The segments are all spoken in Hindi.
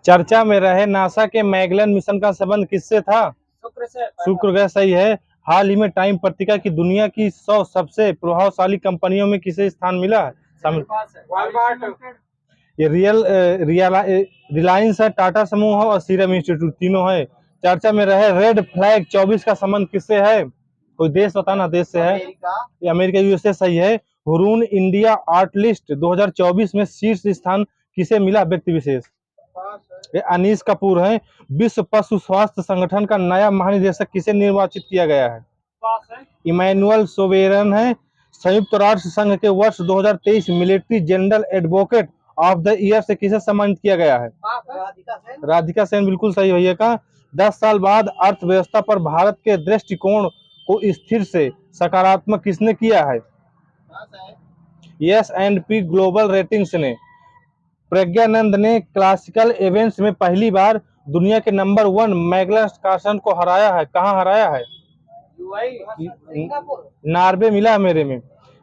चर्चा में रहे नासा के मैगेलन मिशन का संबंध किससे था? शुक्र ग्रह सही है। हाल ही में टाइम पत्रिका की दुनिया की 100 सबसे प्रभावशाली कंपनियों में किसे स्थान मिला है? ये रिलायंस है, टाटा समूह है और सीरम इंस्टीट्यूट, तीनों है। चर्चा में रहे रेड फ्लैग 24 का संबंध किससे है? कोई देश बताना, देश से है। ये अमेरिका, यूएसए सही है। हुरून इंडिया आर्ट लिस्ट 2024 में शीर्ष स्थान किसे मिला? व्यक्ति विशेष, ये अनीस कपूर है। विश्व पशु स्वास्थ्य संगठन का नया महानिदेशक किसे निर्वाचित किया गया है? इमैनुअल सोवेरन है। संयुक्त राष्ट्र संघ के वर्ष 2023 military general advocate of the year से किसे सम्मानित किया गया है? राधिका सेन, बिल्कुल सही भैया का। 10 साल बाद अर्थव्यवस्था पर भारत के दृष्टिकोण को स्थिर से सकारात्मक किसने किया है? S&P ग्लोबल रेटिंग्स ने। प्रज्ञानंद ने क्लासिकल इवेंट्स में पहली बार दुनिया के नंबर 1 मैग्नस कार्लसन को हराया है। कहाँ हराया है? नार्वे मिला है मेरे में।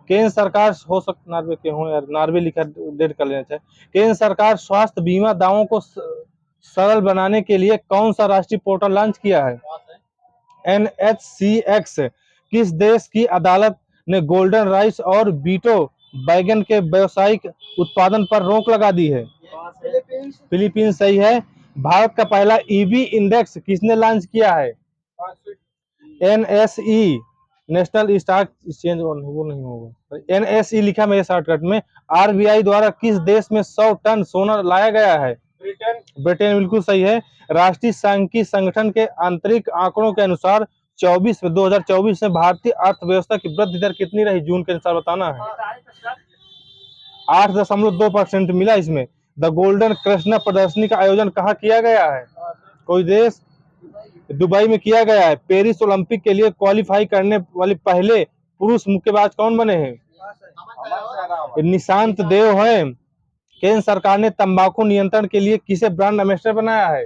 केंद्र सरकार, हो सकता नार्वे के हो यार, नार्वे लिखा डेट कर लेना चाहिए। केंद्र सरकार स्वास्थ्य बीमा दावों को सरल बनाने के लिए कौन सा राष्ट्रीय पोर्टल लॉन्च किया है? NHCX। किस देश की अदालत ने गोल्डन राइस और बीटो बैगन के व्यावसायिक उत्पादन पर रोक लगा दी है? फिलीपींस सही है। भारत का पहला ईवी इंडेक्स किसने लॉन्च किया है? NSE, नेशनल स्टॉक एक्सचेंज, वो नहीं होगा। NSE लिखा मेरे शॉर्टकट में। RBI द्वारा किस देश में 100 टन सोना लाया गया है? ब्रिटेन, बिल्कुल सही है। राष्ट्रीय सांख्यिकी संगठन के आंतरिक आंकड़ों के अनुसार 2024 में भारतीय अर्थव्यवस्था की वृद्धि दर कितनी रही? जून के अनुसार बताना है। 8.2% मिला इसमें। द गोल्डन कृष्णा प्रदर्शनी का आयोजन कहाँ किया गया है? कोई देश? दुबई में किया गया है। पेरिस ओलंपिक के लिए क्वालिफाई करने वाले पहले पुरुष मुक्केबाज कौन बने हैं? निशांत देव है। केंद्र सरकार ने तंबाकू नियंत्रण के लिए किसे ब्रांड एम्बेसडर बनाया है?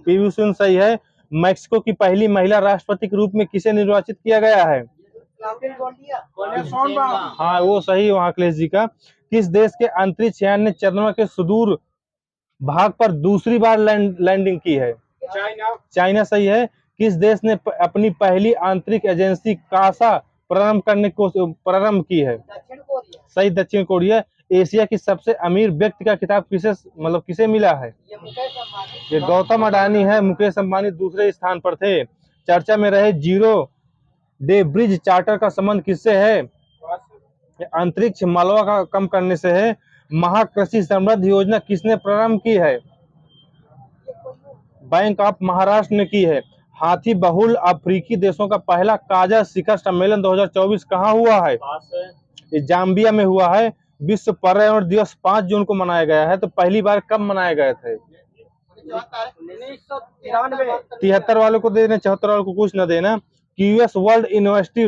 पीवी सिंधु सही है। मैक्सिको की पहली महिला राष्ट्रपति के रूप में किसे निर्वाचित किया गया है? हाँ, वो सही, वहां अखिलेश जी का। किस देश के अंतरिक्ष यान ने चंद्रमा के सुदूर भाग पर दूसरी बार लैंडिंग की है? चाइना सही है। किस देश ने अपनी पहली आंतरिक एजेंसी कासा प्रारंभ की है? सही, दक्षिण कोरिया। एशिया की सबसे अमीर व्यक्ति का खिताब किसे मिला है? ये गौतम अडानी है। मुकेश अंबानी दूसरे स्थान पर थे। चर्चा में रहे जीरो डे ब्रिज चार्टर का संबंध किससे है? अंतरिक्ष मलबा का कम करने से है। महाकृषि समृद्धि योजना किसने प्रारंभ की है? बैंक ऑफ महाराष्ट्र ने की है। हाथी बहुल अफ्रीकी देशों का पहला काजा शिखर सम्मेलन 2024 कहाँ हुआ है? ये जाम्बिया में हुआ है। विश्व पर्यावरण दिवस 5 जून को मनाया गया है। तो पहली बार कब मनाए गए थे? 73 वालों को देना, 74 वालों को कुछ न देना। QS वर्ल्ड यूनिवर्सिटी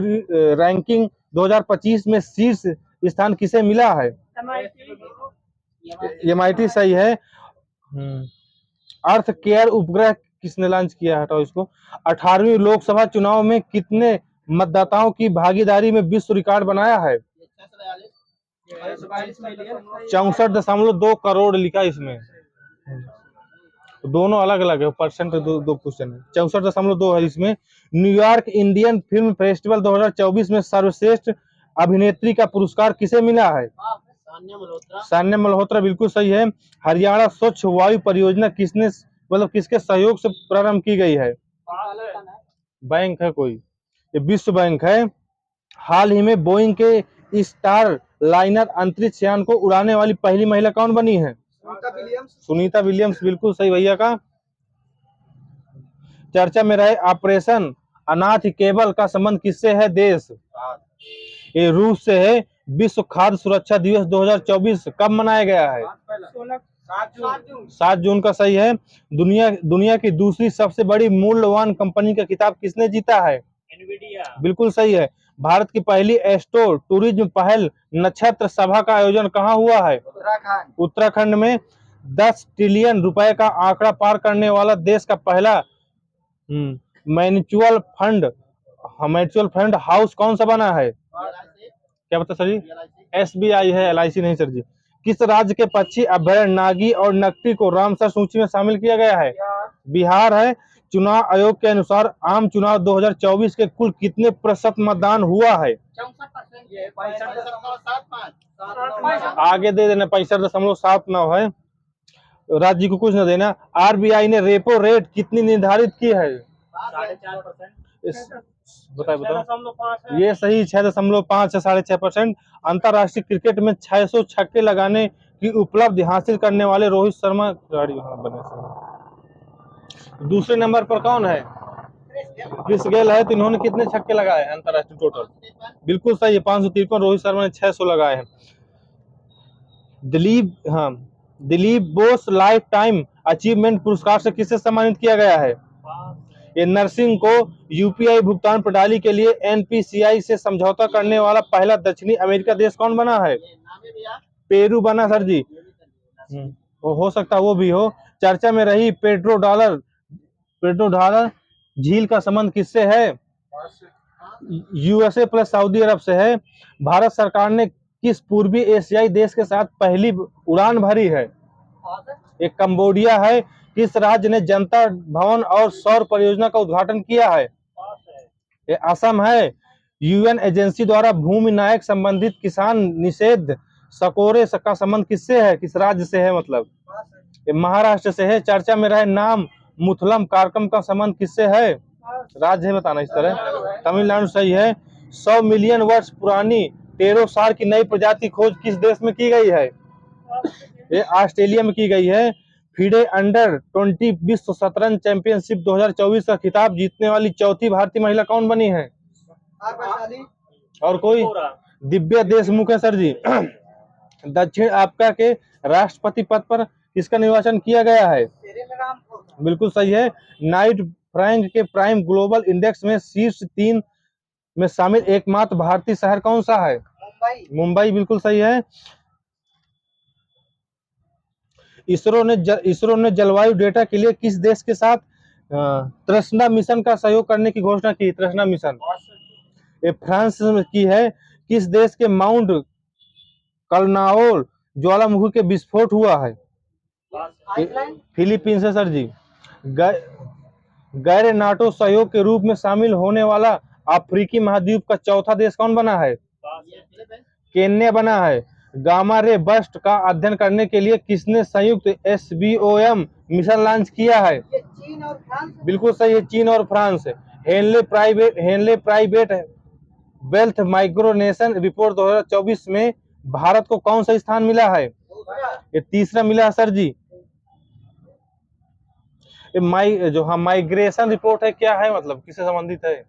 रैंकिंग 2025 में शीर्ष स्थान किसे मिला है? MIT सही है। अर्थ केयर उपग्रह किसने लॉन्च किया? हटाओ इसको। 18वीं लोकसभा चुनाव में कितने मतदाताओं की भागीदारी में विश्व रिकॉर्ड बनाया है? 64.2 करोड़ लिखा इसमें। दोनों अलग अलग है, परसेंट दो क्वेश्चन है। 64.2 है इसमें। न्यूयॉर्क इंडियन फिल्म फेस्टिवल 2024 में सर्वश्रेष्ठ अभिनेत्री का पुरस्कार किसे मिला है? सान्या मल्होत्रा, बिल्कुल सही है। हरियाणा स्वच्छ वायु परियोजना किसके सहयोग से प्रारंभ की गई है? बैंक है कोई? ये विश्व बैंक है। हाल ही में बोइंग के स्टार लाइनर अंतरिक्ष यान को उड़ाने वाली पहली महिला कौन बनी है? सुनीता विलियम्स, बिल्कुल सही भैया का। चर्चा में रहे ऑपरेशन अनाथ केबल का संबंध किससे है? देश? ये रूस से है। विश्व खाद्य सुरक्षा दिवस 2024 कब मनाया गया है? 7 जून का सही है। दुनिया की दूसरी सबसे बड़ी मूल्यवान कंपनी का खिताब किसने जीता है? बिल्कुल सही है। भारत की पहली एस्ट्रो टूरिज्म पहल नक्षत्र सभा का आयोजन कहाँ हुआ है? उत्तराखंड में। 10 ट्रिलियन रुपए का आंकड़ा पार करने वाला देश का पहला म्यूचुअल फंड हाउस कौन सा बना है? क्या बता सर जी? SBI है, LIC नहीं सर जी। किस राज्य के पक्षी अभयारण्य नागी और नकटी को रामसर सूची में शामिल किया गया है? बिहार है। चुनाव आयोग के अनुसार आम चुनाव 2024 के कुल कितने प्रतिशत मतदान हुआ है? 64%। आगे दे देना 65.79 है। राज्य को कुछ न देना। आरबीआई ने रेपो रेट कितनी निर्धारित की है? 4.5%। बताओ। ये सही 6.5 से 6.5%। अंतरराष्ट्रीय क्रिकेट में 600 छक्के लगाने की उपलब्धि हासिल करने वाले रोहित शर्मा खिलाड़ी बने। दूसरे नंबर पर कौन है? क्रिस गेल है। तो इन्होंने कितने छक्के लगाए अंतरराष्ट्रीय टोटल? बिल्कुल सही है 553। रोहित शर्मा ने 600 लगाए हैं। Dilip Bose life time achievement पुरस्कार से किसे सम्मानित किया गया है? ये नर्सिंग को यूपीआई भुगतान प्रणाली के लिए एनपीसीआई से समझौता करने वाला पहला दक्षिणी अमेरिका देश कौन बना है? पेरू बना सर जी। हो सकता वो भी हो। चर्चा में रही पेट्रो डॉलर झील का संबंध किससे है? यूएसए प्लस सऊदी अरब से है। भारत सरकार ने किस पूर्वी एशियाई देश के साथ पहली उड़ान भरी है? एक कंबोडिया है। किस राज्य ने जनता भवन और सौर परियोजना का उद्घाटन किया है? ये असम है। यूएन एजेंसी द्वारा भूमि नायक संबंधित किसान निषेध सकोरे का संबंध किससे है? किस राज्य से है मतलब? ये महाराष्ट्र से है। चर्चा में रहे नाम मुथलम कारकम का संबंध किससे है? राज्य है बताना इस तरह। तमिलनाडु सही है। 100 मिलियन वर्ष पुरानी टेरोसार की नई प्रजाति खोज किस देश में की गई है? ये ऑस्ट्रेलिया में की गई है। फिडे अंडर 20 विश्व शतरंज चैंपियनशिप 2024 का खिताब जीतने वाली चौथी भारतीय महिला कौन बनी है? और कोई? दिव्या देशमुख है सर जी। दक्षिण अफ्रीका के राष्ट्रपति पद पर किसका निर्वाचन किया गया है? बिल्कुल सही है। नाइट फ्रैंक के प्राइम ग्लोबल इंडेक्स में शीर्ष 3 में शामिल एकमात्र भारतीय शहर कौन सा है? मुंबई बिल्कुल सही है। इसरो ने जलवायु डेटा के लिए किस देश के साथ तृष्णा मिशन का सहयोग करने की घोषणा की? तृष्णा मिशन ये फ्रांस की है। किस देश के माउंट कलनाओल ज्वालामुखी के विस्फोट हुआ है? फिलीपींस है सर जी। गैर नाटो सहयोग के रूप में शामिल होने वाला अफ्रीकी महाद्वीप का चौथा देश कौन बना है? केन्या बना है। गामा रे बस्ट का अध्ययन करने के लिए किसने संयुक्त SBOM मिशन लॉन्च किया है? चीन और फ्रांस। बिल्कुल सही है, चीन और France. Henley private wealth migration report 2024 में भारत को कौन सा स्थान मिला है? ये तीसरा मिला है सर जी। माइग्रेशन रिपोर्ट है क्या है मतलब किससे संबंधित है?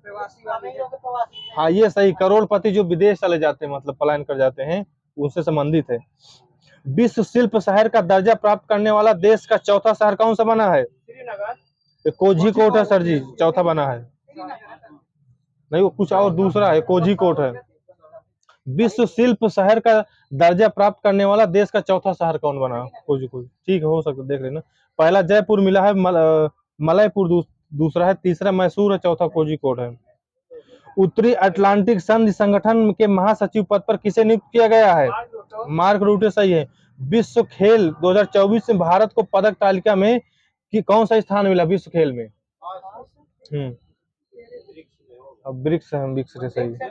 हाँ ये सही। करोड़पति जो विदेश चले जाते हैं मतलब पलायन कर जाते हैं उससे संबंधित है। विश्व शिल्प शहर का दर्जा प्राप्त करने वाला देश का चौथा शहर कौन सा बना है? कोझिकोड है सर जी, चौथा बना है। नहीं वो कुछ और दूसरा है, कोझिकोड है। विश्व शिल्प शहर का दर्जा प्राप्त करने वाला देश का चौथा शहर कौन बना? कोझिकोड। ठीक है हो सकता देख लेना। पहला जयपुर मिला है, मलयपुर दूसरा है, तीसरा मैसूर है, चौथा कोझिकोड है। उत्तरी अटलांटिक संधि संगठन के महासचिव पद पर किसे नियुक्त किया गया है? मार्क रूटे सही है। विश्व खेल 2024 में भारत को पदक तालिका में कौन सा स्थान मिला विश्व खेल में? ब्रिक्स है, ब्रिक्स सही है।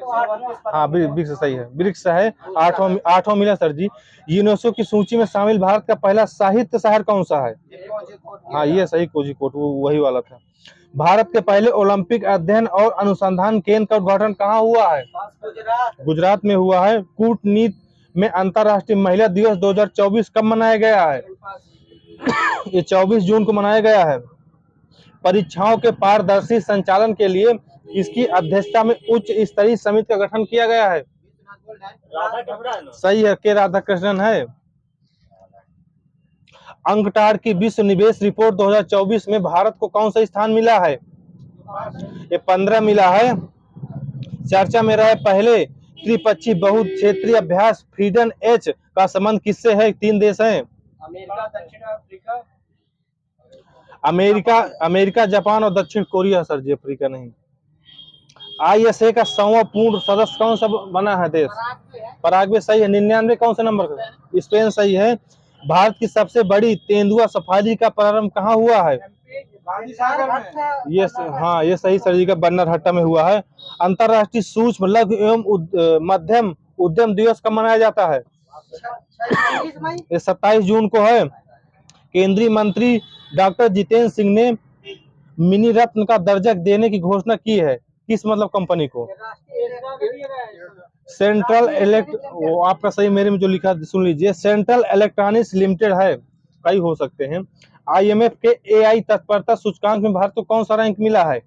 हाँ ब्रिक्स सही है, ब्रिक्स है। आठवां मिला सर जी। यूनेस्को की सूची में शामिल भारत का पहला साहित्य शहर कौन सा है? हाँ ये सही कोझिकोड, वो वही वाला था। भारत के पहले ओलंपिक अध्ययन और अनुसंधान केंद्र का उद्घाटन कहाँ हुआ है? गुजरात में हुआ है। कूटनीति में अंतर्राष्ट्रीय महिला दिवस 2024 कब मनाया गया है? ये 24 जून को मनाया गया है। परीक्षाओं के पारदर्शी संचालन के लिए इसकी अध्यक्षता में उच्च स्तरीय समिति का गठन किया गया है। सही है, के राधाकृष्णन है। अंकटार की विश्व निवेश रिपोर्ट 2024 में भारत को कौन सा स्थान मिला है? ये 15 मिला है। चर्चा में रहे पहले त्रिपक्षीय बहुक्षेत्रीय अभ्यास फ्रीडम H का संबंध किससे है? 3 देश हैं। अमेरिका, जापान और दक्षिण कोरिया सर जी, अफ्रीका नहीं। ISA का 100वां पूर्ण सदस्य कौन सा बना है देश? पराग्वे सही है। 99 कौन सा नंबर का? स्पेन सही है। भारत की सबसे बड़ी तेंदुआ सफारी का प्रारंभ कहाँ हुआ है? हाँ, ये सही सर जी का बन्नरहट्टा में हुआ है। अंतर्राष्ट्रीय सूक्ष्म लघु एवं मध्यम उद्यम दिवस कब मनाया जाता है? ये 27 जून को है। केंद्रीय मंत्री डॉक्टर जितेंद्र सिंह ने मिनी रत्न का दर्जा देने की घोषणा की है, किस मतलब कंपनी को? सेंट्रल वो आपका सही, मेरे में जो लिखा सुन लीजिए, सेंट्रल इलेक्ट्रॉनिक्स लिमिटेड है, कई हो सकते हैं। IMF के AI तत्परता सूचकांक में भारत को कौन सा रैंक मिला है?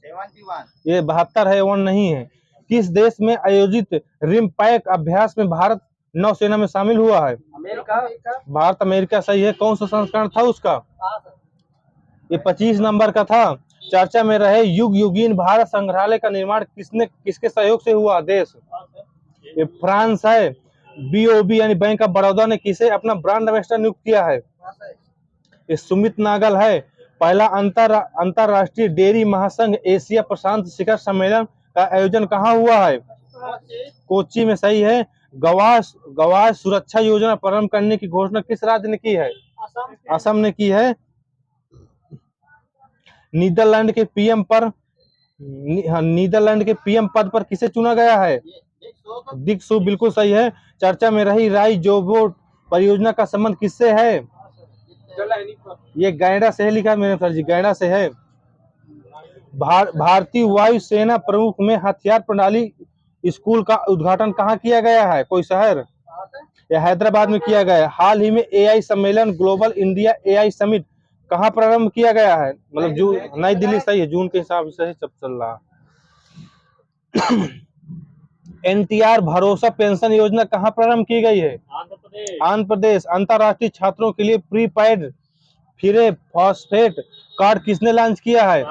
71। ये 72 है, 1 नहीं है। किस देश में आयोजित रिमपैक अभ्यास में भारत नौसेना में शामिल हुआ है? अमेरिका। भारत अमेरिका सही है। कौन सा संस्करण था उसका? ये 25 नंबर का था। चर्चा में रहे युग युगीन भारत संग्रहालय का निर्माण किसके सहयोग से हुआ? देश ये फ्रांस है। BOB यानी बैंक ऑफ बड़ौदा ने किसे अपना ब्रांड एम्बेसडर नियुक्त किया है? ये सुमित नागल है। पहला अंतरराष्ट्रीय डेयरी महासंघ एशिया प्रशांत शिखर सम्मेलन का आयोजन कहाँ हुआ है? कोच्चि में सही है। गवाह सुरक्षा योजना प्रारंभ करने की घोषणा किस राज्य ने की है? असम ने की है। नीदरलैंड के PM पद पर किसे चुना गया है? दिक सू बिल्कुल सही है। चर्चा में रही राई जोबोट परियोजना का संबंध किससे है? ये गैंडा से है, लिखा है मेरे सर जी, गैंडा से है। भारतीय वायुसेना प्रमुख में हथियार प्रणाली स्कूल का उद्घाटन कहाँ किया गया है? कोई शहर? या हैदराबाद में किया गया है। हाल ही में AI सम्मेलन ग्लोबल इंडिया AI समिट कहाँ प्रारंभ किया गया है? मतलब नई दिल्ली सही है, जून के हिसाब से सब चल रहा। NTR भरोसा पेंशन योजना कहाँ प्रारंभ की गई है? आंध्र प्रदेश। अंतरराष्ट्रीय छात्रों के लिए प्रीपेड फिरे फॉस्फेट कार्ड किसने लॉन्च किया है?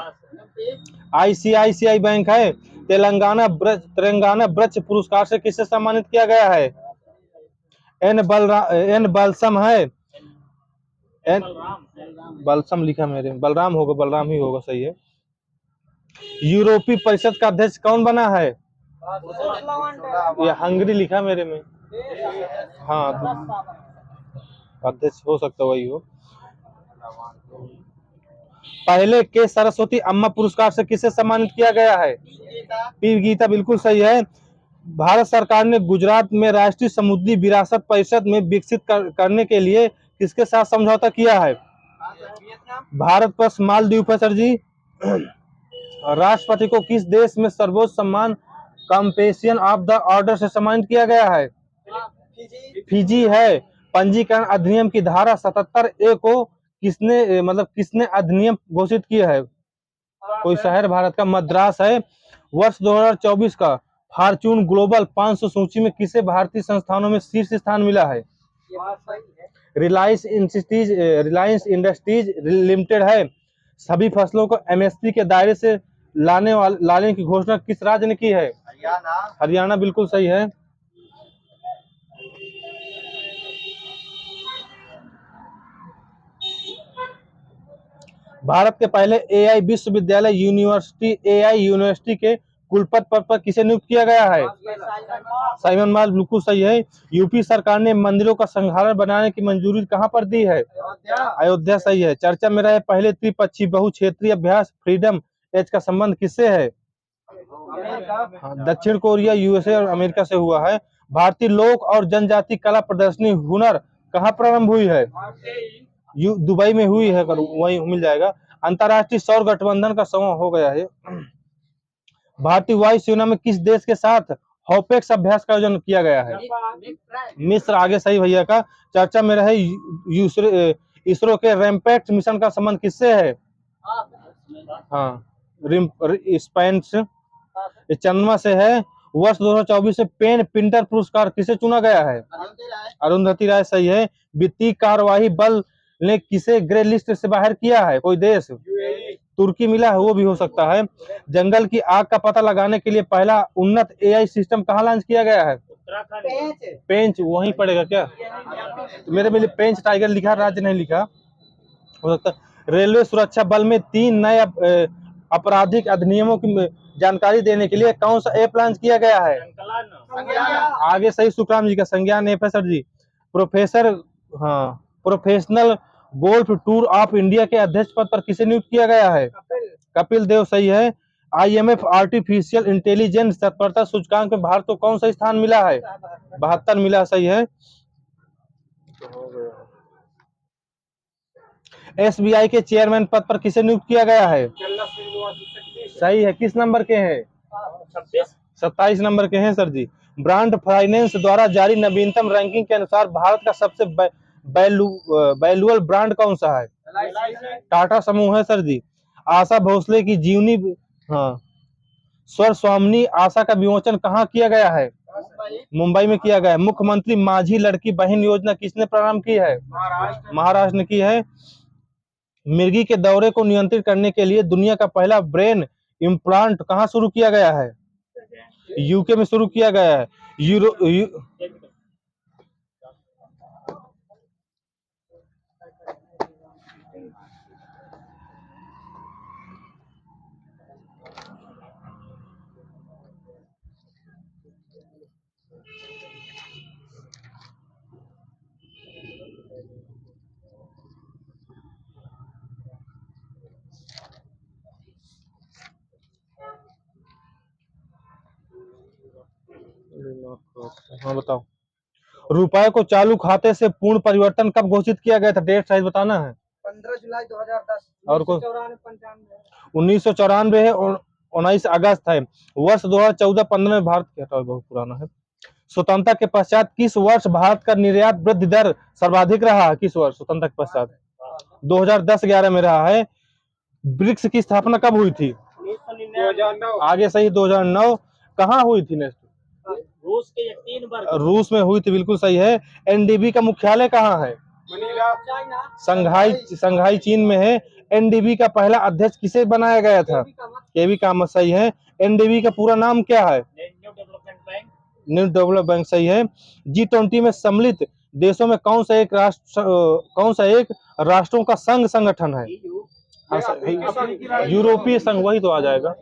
ICICI बैंक है। तेलंगाना ब्रज पुरस्कार से किसे सम्मानित किया गया है? एन बलसम है। बलसम लिखा मेरे, बलराम होगा, बलराम ही होगा, सही है। यूरोपीय परिषद का अध्यक्ष कौन बना है? ये हंगरी लिखा मेरे में। हाँ, अध्यक्ष हो सकता वही हो। पहले के सरस्वती अम्मा पुरस्कार से किसे सम्मानित किया गया है? P गीता बिल्कुल सही है। भारत सरकार ने गुजरात में राष्ट्रीय समुद्री विरासत परिषद में विकसित करने के लिए किसके साथ समझौता किया है? भारत पर मालदीव है सर जी। राष्ट्रपति को किस देश में सर्वोच्च सम्मान कंपेशियन ऑफ द ऑर्डर से सम्मानित किया गया है? फिजी है। पंजीकरण अधिनियम की धारा 77A को किसने अधिनियम घोषित किया है? कोई शहर भारत का? मद्रास है। वर्ष 2024 का फॉर्च्यून ग्लोबल 500 सूची में किसे भारतीय संस्थानों में शीर्ष स्थान मिला है? रिलायंस इंडस्ट्रीज लिमिटेड है। सभी फसलों को MSP के दायरे से लाने की घोषणा किस राज्य ने की है? हरियाणा बिल्कुल सही है। भारत के पहले AI विश्वविद्यालय यूनिवर्सिटी के कुलपति पद पर किसे नियुक्त किया गया है? साइमन माल बिल्कुल सही है। यूपी सरकार ने मंदिरों का संग्रहालय बनाने की मंजूरी कहां पर दी है? अयोध्या सही है। चर्चा में रहे पहले त्रिपक्षीय बहुक्षेत्रीय अभ्यास फ्रीडम एज का संबंध किससे है? दक्षिण कोरिया, USA और अमेरिका से हुआ है। भारतीय लोक और जनजाति कला प्रदर्शनी हुनर कहाँ प्रारंभ हुई है? दुबई में हुई है, वही मिल जाएगा। अंतरराष्ट्रीय सौर गठबंधन का समय हो गया है। भारतीय वायुसेना में किस देश के साथ हॉपेक्स अभ्यास का आयोजन किया गया है? मिस्र आगे सही भैया का। चर्चा में रहे इसरो के रैम्पैक्ट मिशन का संबंध किससे है? हाँ, स्पेंस 94 से है। वर्ष 2024 से पेन पिंटर पुरस्कार किसे चुना गया है? अरुंधति राय सही है। वित्तीय कार्यवाही बल ने किसे ग्रे लिस्ट से बाहर किया है? कोई देश? तुर्की मिला है, वो भी हो सकता है। जंगल की आग का पता लगाने के लिए पहला उन्नत AI सिस्टम कहाँ लॉन्च किया गया है? पेंच वहीं पड़ेगा क्या? तो मेरे में पेंच टाइगर लिखा, राज्य नहीं लिखा, हो सकता। रेलवे सुरक्षा बल में 3 नए आपराधिक अधिनियमों की जानकारी देने के लिए कौन सा ऐप लॉन्च किया गया है? आगे सही सुखराम जी का संज्ञान ऐप है सर जी। प्रोफेसर हाँ professional golf tour of India के अध्यक्ष पद पर किसे नियुक्त किया गया है? कपिल देव सही है। IMF आर्टिफिशियल इंटेलिजेंस तत्परता सूचकांक में भारत को कौन सा स्थान मिला है? 72 मिला, सही है। SBI के चेयरमैन पद पर किसे नियुक्त किया गया है? सही है। किस नंबर के हैं? 27 नंबर के हैं सर जी। ब्रांड फाइनेंस द्वारा जारी नवीनतम रैंकिंग के अनुसार भारत का सबसे वैल्यूएबल ब्रांड कौन सा है? टाटा समूह है सर जी। आशा भोसले की जीवनी हाँ स्वर स्वामिनी आशा का विमोचन कहाँ किया गया है? मुंबई में किया गया है। मुख्यमंत्री माझी लड़की बहन योजना किसने प्रारंभ की है? महाराष्ट्र ने की है। मिर्गी के दौरे को नियंत्रित करने के लिए दुनिया का पहला ब्रेन इम्प्लांट कहाँ शुरू किया गया है? UK में शुरू किया गया है। हाँ बताओ। रुपए को चालू खाते से पूर्ण परिवर्तन कब घोषित किया गया था? डेट साइज बताना है। 15 जुलाई 2010 और को 1994 है और 19 अगस्त है। वर्ष 2014-15 में भारत के बहुत पुराना है। स्वतंत्रता के पश्चात किस वर्ष भारत का निर्यात वृद्धि दर सर्वाधिक रहा है? किस वर्ष स्वतंत्रता के पश्चात? 2010-11 में रहा है। ब्रिक्स की स्थापना कब हुई थी? 2009 आगे सही 2009। कहाँ हुई थी नेक्स्ट? रूस के 3 वर्ग रूस में हुई थी, बिल्कुल सही है। NDB का मुख्यालय कहाँ है? संघाई चीन में है। NDB का पहला अध्यक्ष किसे बनाया गया था? KV कामत, सही है। NDB का पूरा नाम क्या है? न्यू डेवलप बैंक, सही है। G20 में सम्मिलित देशों में कौन सा एक राष्ट्रों का संगठन है? यूरोपीय संघ, वही तो आ जाएगा।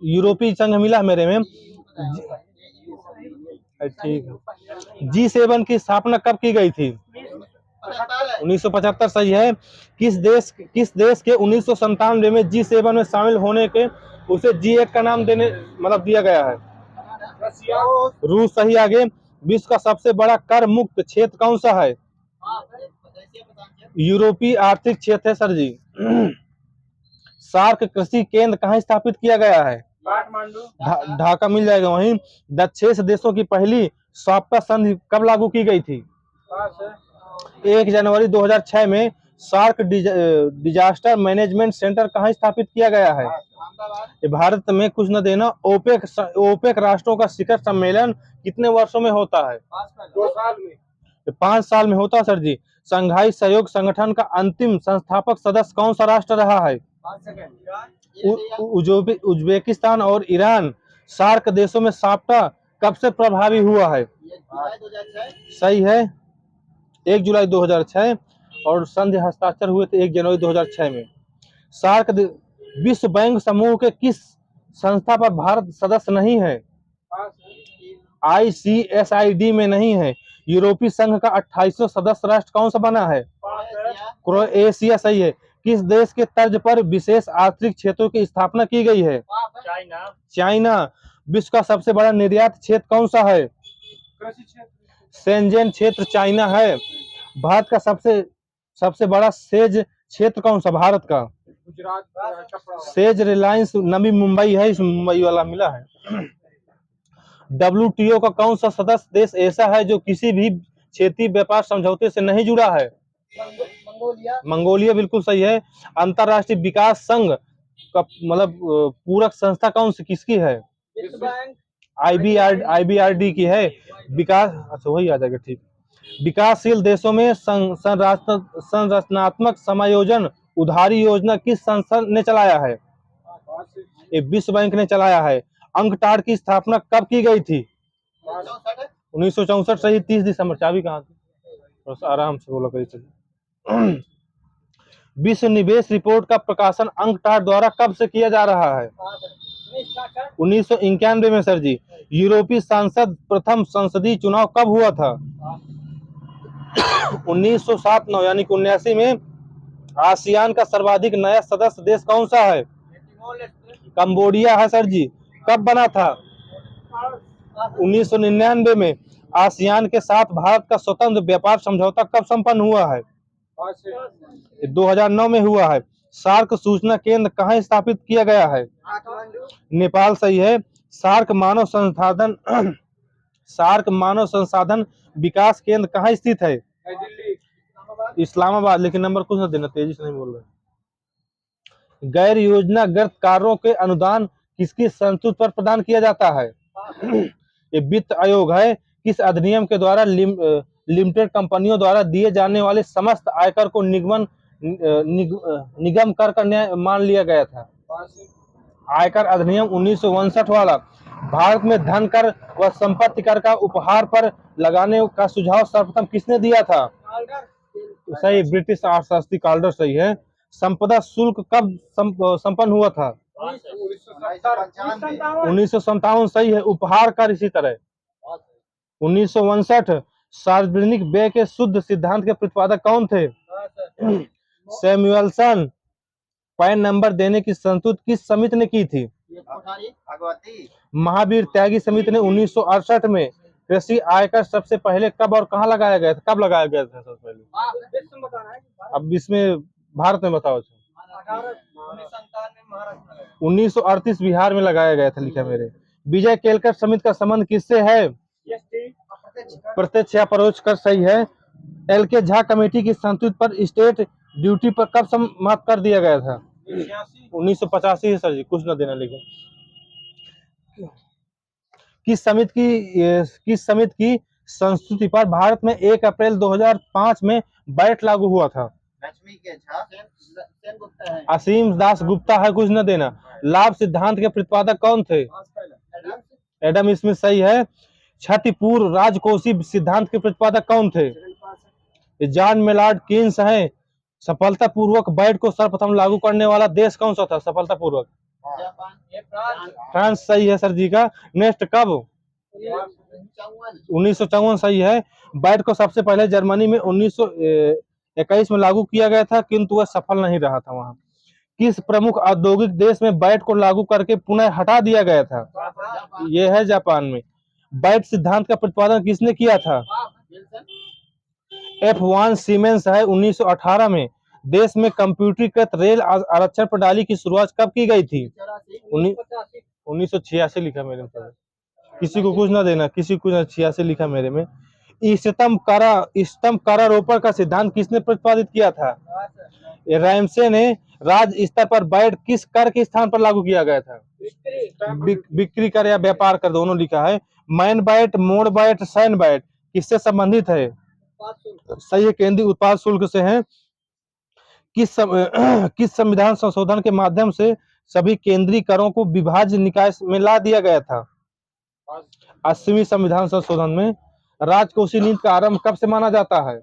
यूरोपीय संघ मिला मेरे में। ठीक है। G7 की स्थापना कब की गई थी? 1975, सही है। किस देश के 1997 में G7 में शामिल होने के उसे G8 का नाम दिया गया है? रूस, सही। आगे विश्व का सबसे बड़ा कर मुक्त क्षेत्र कौन सा है? यूरोपीय आर्थिक क्षेत्र है सर जी। सार्क कृषि केंद्र कहाँ स्थापित किया गया है? ढाका मिल जाएगा वहीं। दक्षेण देशों की पहली स्वायत्तता संधि कब लागू की गई थी? 1 जनवरी 2006 में। सार्क डिजास्टर मैनेजमेंट सेंटर कहाँ स्थापित किया गया है? भारत में। कुछ न देना। ओपेक राष्ट्रों का शिखर सम्मेलन कितने वर्षों में होता है? 2 साल में। 5 साल में होता है सर जी। संघाई सहयोग संगठन का अंतिम संस्थापक सदस्य कौन सा राष्ट्र रहा है? उज्बेकिस्तान और ईरान। सार्क देशों में साप्टा कब से प्रभावी हुआ है? सही है, 1 जुलाई 2006। और संधि हस्ताक्षर हुए थे 1 जनवरी 2006 में। सार्क विश्व बैंक समूह के किस संस्था पर भारत सदस्य नहीं है? ICSID में नहीं है। यूरोपीय संघ का 28वां सदस्य राष्ट्र कौन सा बना है? क्रोएशिया, सही है। किस देश के तर्ज पर विशेष आर्थिक क्षेत्रों की स्थापना की गई है? चाइना। विश्व का सबसे बड़ा निर्यात क्षेत्र कौन सा है? शेंजेन क्षेत्र चाइना है। भारत का सबसे बड़ा सेज क्षेत्र कौन सा? भारत का गुजरात। सेज रिलायंस नवी मुंबई है, इस मुंबई वाला मिला है। WTO का कौन सा सदस्य देश ऐसा है जो किसी भी क्षेत्रीय व्यापार समझौते से नहीं जुड़ा है? मंगोलिया, बिल्कुल सही है। अंतरराष्ट्रीय विकास संघ का पूरक संस्था कौन सी किसकी है? IBRD की है। अच्छा वही आ जाएगा, ठीक। विकासशील देशों में संरचनात्मक समायोजन उधारी योजना किस संस्था ने चलाया है? ये विश्व बैंक ने चलाया है। अंकटाड की स्थापना कब की गई थी? 1964, सही। 30 दिसंबर। चाबी कहाँ थी? आराम से बोला करिए। विश्व निवेश रिपोर्ट का प्रकाशन अंकटाड द्वारा कब से किया जा रहा है? 1991 में सर जी। यूरोपीय संसद प्रथम संसदीय चुनाव कब हुआ था? 1907 यानी कि 79 में। आसियान का सर्वाधिक नया सदस्य देश कौन सा है? कंबोडिया है सर जी। कब बना था? 1999 में। आसियान के साथ भारत का स्वतंत्र व्यापार समझौता कब संपन्न हुआ है? 2009 में हुआ है। सार्क सूचना केंद्र कहाँ स्थापित किया गया है? नेपाल सही है। सार्क मानव संसाधन सार्क मानव संसाधन विकास केंद्र कहाँ स्थित है? इस्लामाबाद। लेकिन नंबर कुछ ना देना, तेजी से नहीं बोल रहे। गैर योजनागत कार्यों के अनुदान किसकी संस्तुति पर प्रदान किया जाता है? ये वित्त आयोग है। किस अधिनियम के द्वारा लिमिटेड कंपनियों द्वारा दिए जाने वाले समस्त आयकर को निगम कर का न्याय मान लिया गया था? आयकर अधिनियम 1959 वाला। भारत में धन कर व संपत्ति कर का उपहार पर लगाने का सुझाव सर्वप्रथम किसने दिया था? सही, ब्रिटिश अर्थशास्त्री कार्टर सही है। संपदा शुल्क कब संपन्न हुआ था? 1957 सही है। उपहार कर इसी तरह। 1959। सार्वजनिक व्यय के शुद्ध सिद्धांत के प्रतिपादक कौन थे? सैमुअलसन। पैन नंबर देने की संस्तुति किस समिति ने की थी? महावीर त्यागी समिति ने 1968 में। कृषि आयकर सबसे पहले कब और कहाँ लगाया गया था? कब लगाया गया था सबसे पहले? अब इसमें भारत में बताओ। 1938 बिहार में लगाया गया था, लिखा मेरे। विजय केलकर समिति का संबंध किससे है? प्रत्यक्ष या परोक्ष कर सही है। एल के झा कमेटी की संस्तुति पर स्टेट ड्यूटी पर कब समाप्त कर दिया गया था? 1985 है सर जी, कुछ ना देना। लेकिन किस समिति की संस्तुति पर भारत में 1 अप्रैल 2005 में बैट लागू हुआ था? असीम दास गुप्ता है, कुछ न देना। लाभ सिद्धांत के प्रतिपादक कौन थे? एडम स्मिथ सही है। क्षतिपूर्व राजकोषीय सिद्धांत के प्रतिपादक कौन थे? जॉन मेलार्ड कीन्स हैं। सफलतापूर्वक बैट को सर्वप्रथम लागू करने वाला देश कौन सा था? सफलतापूर्वक फ्रांस सही है सर जी का। नेक्स्ट कब? 1954 सही है। बैट को सबसे पहले जर्मनी में 1921 में लागू किया गया था, किंतु वह सफल नहीं रहा था वहां। किस प्रमुख औद्योगिक देश में बैट को लागू करके पुनः हटा दिया गया था? यह है जापान में। बैट सिद्धांत का प्रतिपादन किसने किया था? F1 सीमेंस है। 1918 में। देश में कंप्यूटरीकृत रेल आरक्षण प्रणाली की शुरुआत कब की गई थी? 1986 लिखा मेरे में। किसी को कुछ ना देना, किसी को 86 लिखा मेरे में। इष्टतम करारोपण का सिद्धांत किसने प्रतिपादित किया था? रैमसे ने। राज्य स्तर पर बैट किस कर के स्थान पर लागू किया गया था? बिक्री कर या व्यापार कर, दोनों लिखा है। मैन बैट, मोड़ बैट, सैन बैट किससे संबंधित है? सही है, केंद्रीय उत्पाद शुल्क से है। किस संविधान संशोधन के माध्यम से सभी केंद्रीय करों को विभाज्य निकाय में ला दिया गया था? 80वीं संविधान संशोधन में। राजकोषीय नीति का आरंभ कब से माना जाता है?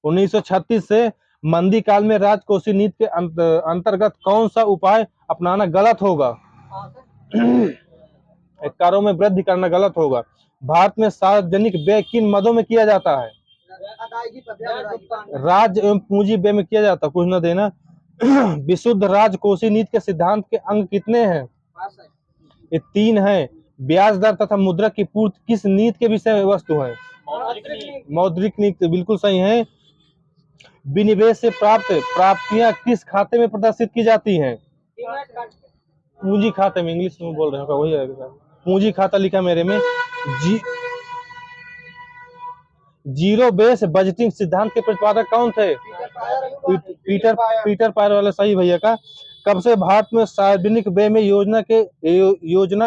1936 से। मंदी काल में राजकोषीय नीति के अंतर्गत कौन सा उपाय अपनाना गलत होगा? करों में वृद्धि करना गलत होगा। भारत में सार्वजनिक व्यय किन मदों में किया जाता है? राज्य एवं पूंजी व्यय में किया जाता है, कुछ न देना। विशुद्ध राजकोषीय नीति के सिद्धांत के अंग कितने हैं? ये 3 हैं। ब्याज दर तथा मुद्रा की पूर्ति किस नीति के विषय वस्तु है? मौद्रिक नीति, बिल्कुल सही है। विनिवेश से प्राप्त प्राप्तियां किस खाते में प्रदर्शित की जाती हैं? पूंजी खाते में। इंग्लिश में बोल रहे हो, वही है। पूंजी खाता लिखा मेरे में। जीरो बेस बजटिंग सिद्धांत के प्रतिपादक कौन थे? पीटर पायर वाला सही भैया का। कब से भारत में सार्वजनिक व्यय में योजना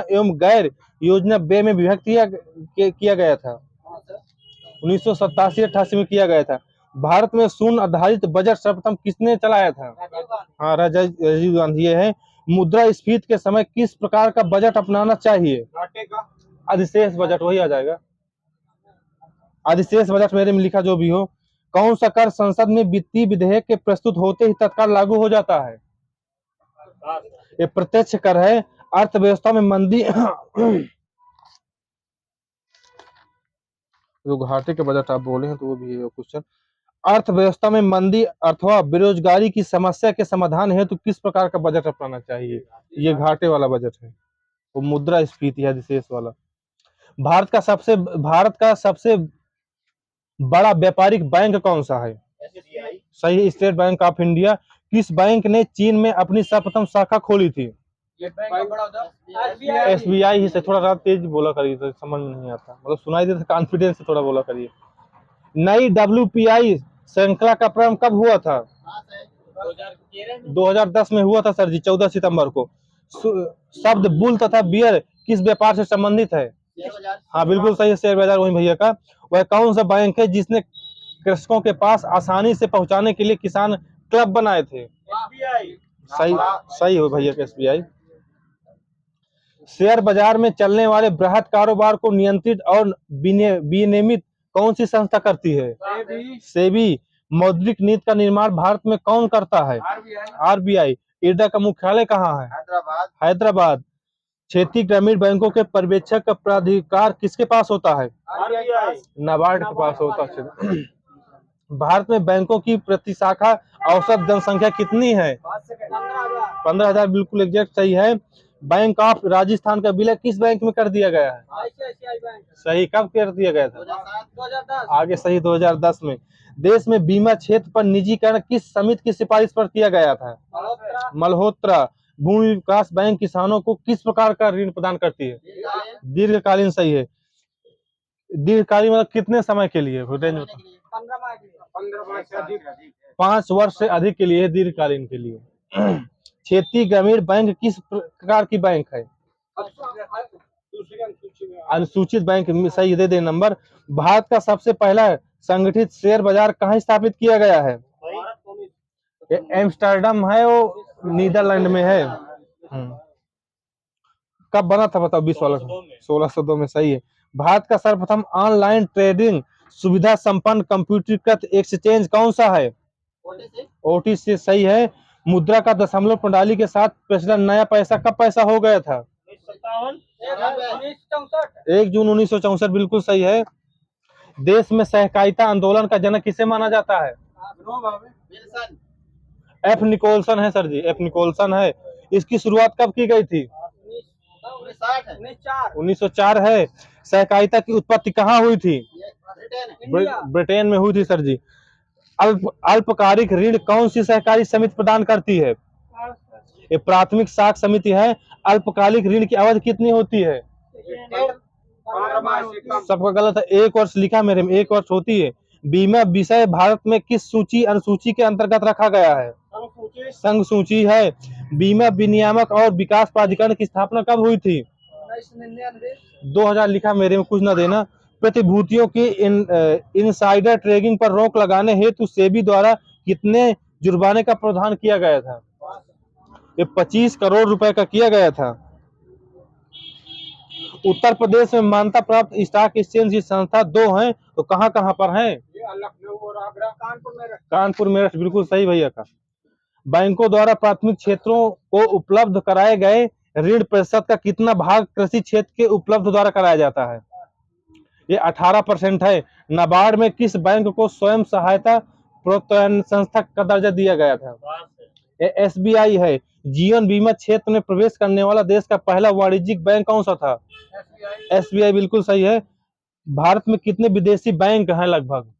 एवं गैर योजना व्यय में विभक्त किया गया था? 1987-88 में किया गया था। भारत में शून्य आधारित बजट सर्वप्रथम किसने चलाया था? हाँ, राजीव गांधी है। मुद्रास्फीति के समय किस प्रकार का बजट अपनाना चाहिए? अधिशेष बजट, वही आ जाएगा। अधिशेष बजट मेरे में लिखा जो भी हो। कौन सा कर संसद में वित्तीय विधेयक के प्रस्तुत होते ही तत्काल लागू हो जाता है? ये प्रत्यक्ष कर है। अर्थव्यवस्था में मंदी जो घाटे के बजट आप बोले हैं तो वो भी है क्वेश्चन। अर्थव्यवस्था में मंदी अथवा बेरोजगारी की समस्या के समाधान हेतु किस प्रकार का बजट अपनाना चाहिए? ये घाटे वाला बजट है। वो मुद्रास्फीति है विशेष वाला। भारत का सबसे बड़ा व्यापारिक बैंक कौन सा है? सही, स्टेट बैंक ऑफ इंडिया। किस बैंक ने चीन में अपनी सर्वप्रथम शाखा खोली थी? एसबीआई ही से। थोड़ा रात तेज बोला करिए तो समझ में नहीं आता, मतलब सुनाई देता, कॉन्फिडेंस से थोड़ा बोला करिए। नई WPI श्रृंखला का प्रारंभ कब हुआ था? 2010 में हुआ था सर जी, 14 सितंबर को। शब्द बुल तथा बियर किस व्यापार से संबंधित है? हाँ बिल्कुल सही है, शेयर बाजार वही भैया का। वह कौन सा बैंक है जिसने कृषकों के पास आसानी से पहुंचाने के लिए किसान क्लब बनाए थे? सही सही हो भैया का SBI। शेयर बाजार में चलने वाले बृहद कारोबार को नियंत्रित और विनियमित कौन सी संस्था करती है? सेबी। मौद्रिक नीति का निर्माण भारत में कौन करता है? RBI। इरडा का मुख्यालय कहाँ है? हैदराबाद। क्षेत्रीय ग्रामीण बैंकों के पर्यवेक्षक का प्राधिकार किसके पास होता है? नाबार्ड के पास होता है। भारत में बैंकों की प्रति शाखा औसत जनसंख्या कितनी है? 15,000 बिल्कुल एग्जैक्ट सही है। बैंक ऑफ राजस्थान का विलय किस बैंक में कर दिया गया है? सही, कब कर दिया गया था? 2010। आगे सही, 2010 में। देश में बीमा क्षेत्र पर निजीकरण किस समिति की सिफारिश पर किया गया था? मल्होत्रा। भूमि विकास बैंक किसानों को किस प्रकार का ऋण प्रदान करती है? दीर्घकालीन सही है। दीर्घकालीन मतलब कितने समय के लिए? 5 वर्ष से अधिक के लिए दीर्घकालीन के लिए। क्षेत्रीय ग्रामीण बैंक किस प्रकार की बैंक है? अनुसूचित बैंक में सही, दे दे नंबर। भारत का सबसे पहला संगठित शेयर बाजार कहाँ स्थापित किया गया है? एम्स्टर्डम है, वो नीदरलैंड में है। कब बना था बताओ? 20 वाला 1602 में सही है। भारत का सर्वप्रथम ऑनलाइन ट्रेडिंग सुविधा संपन्न कंप्यूटरीकृत एक्सचेंज कौन सा है? OTC सही है। मुद्रा का दशमलव प्रणाली के साथ प्रचलन नया पैसा कब पैसा हो गया था? 1 जून 1964 बिल्कुल सही है। देश में सहकारिता आंदोलन का जनक किसे माना जाता है? F निकोलसन है सर जी, F निकोलसन है। इसकी शुरुआत कब की गई थी? 1904 है। सहकारिता की उत्पत्ति कहाँ हुई थी? ब्रिटेन में हुई थी सर जी। अल्पकालिक ऋण कौन सी सहकारी समिति प्रदान करती है? ये प्राथमिक साख समिति है। अल्पकालिक ऋण की अवधि कितनी होती है? सबका गलत है, 1 वर्ष लिखा मेरे में, 1 वर्ष होती है। बीमा विषय भारत में किस सूची अनुसूची के अंतर्गत रखा गया है? संघ सूची है। बीमा विनियामक और विकास प्राधिकरण की स्थापना कब हुई थी? 2000 लिखा मेरे में, कुछ ना देना। प्रतिभूतियों की इनसाइडर ट्रेडिंग पर रोक लगाने हेतु सेबी द्वारा कितने जुर्माने का प्रावधान किया गया था? ये 25 करोड़ रुपए का किया गया था। उत्तर प्रदेश में मान्यता प्राप्त स्टॉक एक्सचेंज की संस्था 2 हैं, तो कहाँ कहाँ पर हैं? लखनऊ और आगरा, कानपुर मेरठ बिल्कुल सही भैया का। बैंकों द्वारा प्राथमिक क्षेत्रों को उपलब्ध कराए गए ऋण प्रतिशत का कितना भाग कृषि क्षेत्र के उपलब्ध द्वारा कराया जाता है? ये 18% है। नाबार्ड में किस बैंक को स्वयं सहायता प्रोत्साहन संस्था का दर्जा दिया गया था? ये SBI है। जीवन बीमा क्षेत्र में प्रवेश करने वाला देश का पहला वाणिज्यिक बैंक कौन सा था? SBI बिल्कुल सही है। भारत में कितने विदेशी बैंक हैं लगभग?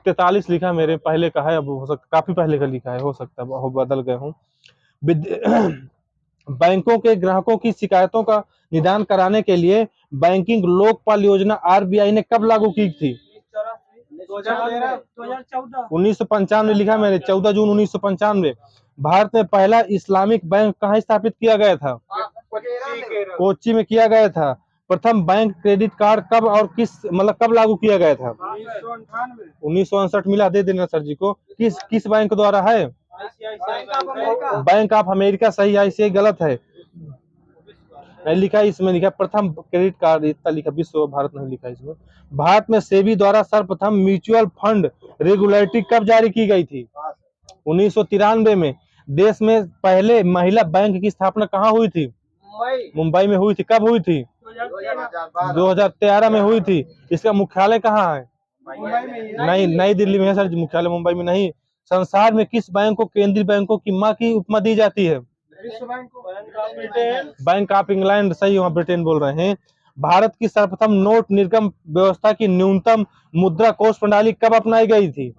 43 लिखा मेरे पहले का है, अब हो सकता काफी पहले का लिखा है, हो सकता है बदल गए हूँ। बैंकों के ग्राहकों की शिकायतों का निदान कराने के लिए बैंकिंग लोकपाल योजना RBI ने कब लागू की थी? 1995 लिखा मैंने, 14 जून 1995। भारत में पहला इस्लामिक बैंक कहाँ स्थापित किया गया था? कोच्चि में किया गया था। प्रथम बैंक क्रेडिट कार्ड कब और कब लागू किया गया था? 1959 मिला, दे देना सर जी को। किस बैंक द्वारा है? बैंक ऑफ अमेरिका सही, ICICI गलत है। नहीं लिखा, इसमें लिखा प्रथम क्रेडिट कार्ड, इतना लिखा, विश्व भारत नहीं लिखा इसमें। भारत में सेबी द्वारा सर्वप्रथम म्यूचुअल फंड रेगुलेटरी कब जारी की गई थी? 1993 में। देश में पहले महिला बैंक की स्थापना कहाँ हुई थी? मुंबई में हुई थी। कब हुई थी? 2013 में हुई थी। इसका मुख्यालय कहाँ है? नहीं, नई दिल्ली में है सर, मुख्यालय मुंबई में नहीं। संसार में किस बैंक को केंद्रीय बैंकों की मां की उपमा दी जाती है? बैंक ऑफ इंग्लैंड, सही, वहाँ ब्रिटेन बोल रहे हैं। भारत की सर्वप्रथम नोट निर्गम व्यवस्था की न्यूनतम मुद्रा कोष प्रणाली कब अपनाई गई थी?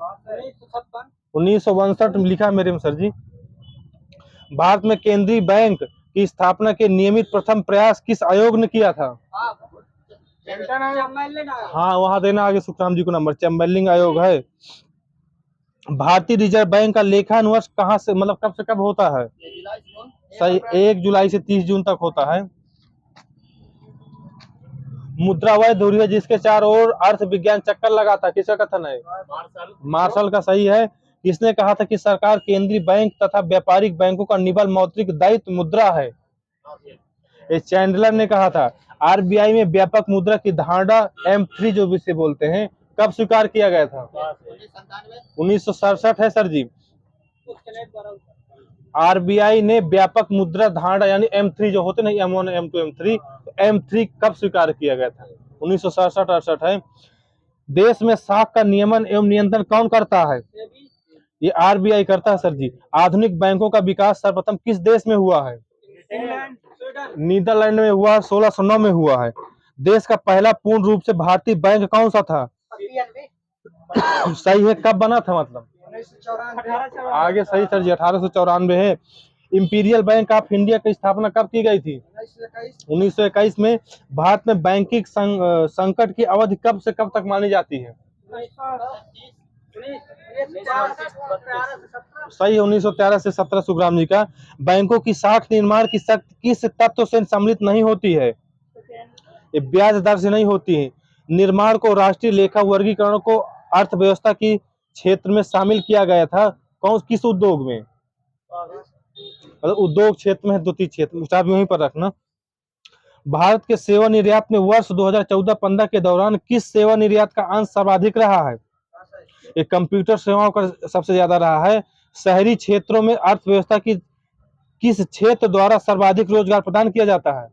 1962 में लिखा मेरे में सर जी। भारत में केंद्रीय बैंक की स्थापना के नियमित प्रथम प्रयास किस आयोग ने किया था? हाँ, वहां देना आगे सुखराम जी को नंबर, चैम्बरलिंग आयोग है। भारतीय रिजर्व बैंक का लेखानुवर्ष कहाँ से, मतलब कब से कब होता है? सही, 1 जुलाई से 30 जून तक होता है। मुद्रा वह धुरी है जिसके चारों ओर अर्थ विज्ञान चक्कर लगाता, किसका कथन है? मार्शल का, सही है। किसने कहा था कि सरकार केंद्रीय बैंक तथा व्यापारिक बैंकों का निबल मौद्रिक दायित्व मुद्रा है? ये चैंडलर ने कहा था। आरबीआई में व्यापक मुद्रा की धारणा M3 जो इसे बोलते हैं, कब स्वीकार किया गया था? 1967 है सर जी। आरबीआई ने व्यापक मुद्रा धारणा यानी M3 जो होते नहीं, M1 M2 M3, तो M3 कब स्वीकार किया गया था? 1967-68 है। देश में साख का नियमन एवं नियंत्रण कौन करता है? ये आरबीआई करता है सर जी। आधुनिक बैंकों का विकास सर्वप्रथम किस देश में हुआ है? नीदरलैंड में हुआ, 1609 में हुआ है। देश का पहला पूर्ण रूप से भारतीय बैंक कौन सा था? सही है। कब बना था, मतलब आगे सही सर जी, 1894 है। इंपीरियल बैंक ऑफ इंडिया की स्थापना कब की गई थी? 1921 में। भारत में बैंकिंग संकट की अवधि कब से कब तक मानी जाती है? सही है, 1913 से 17 सुखराम जी का। बैंकों की साख निर्माण की शक्ति किस तत्व से सम्मिलित नहीं होती है? ये ब्याज दर से नहीं होती है। निर्माण को राष्ट्रीय लेखा वर्गीकरण को अर्थव्यवस्था की क्षेत्र में शामिल किया गया था, कौन किस उद्योग में? मतलब उद्योग क्षेत्र में है, द्वितीय क्षेत्र, आप वहीं पर रखना। भारत के सेवा निर्यात में वर्ष 2014-15 के दौरान किस सेवा निर्यात का अंश सर्वाधिक रहा है? ये कंप्यूटर सेवाओं का सबसे ज्यादा रहा है। शहरी क्षेत्रों में अर्थव्यवस्था की किस क्षेत्र द्वारा सर्वाधिक रोजगार प्रदान किया जाता है?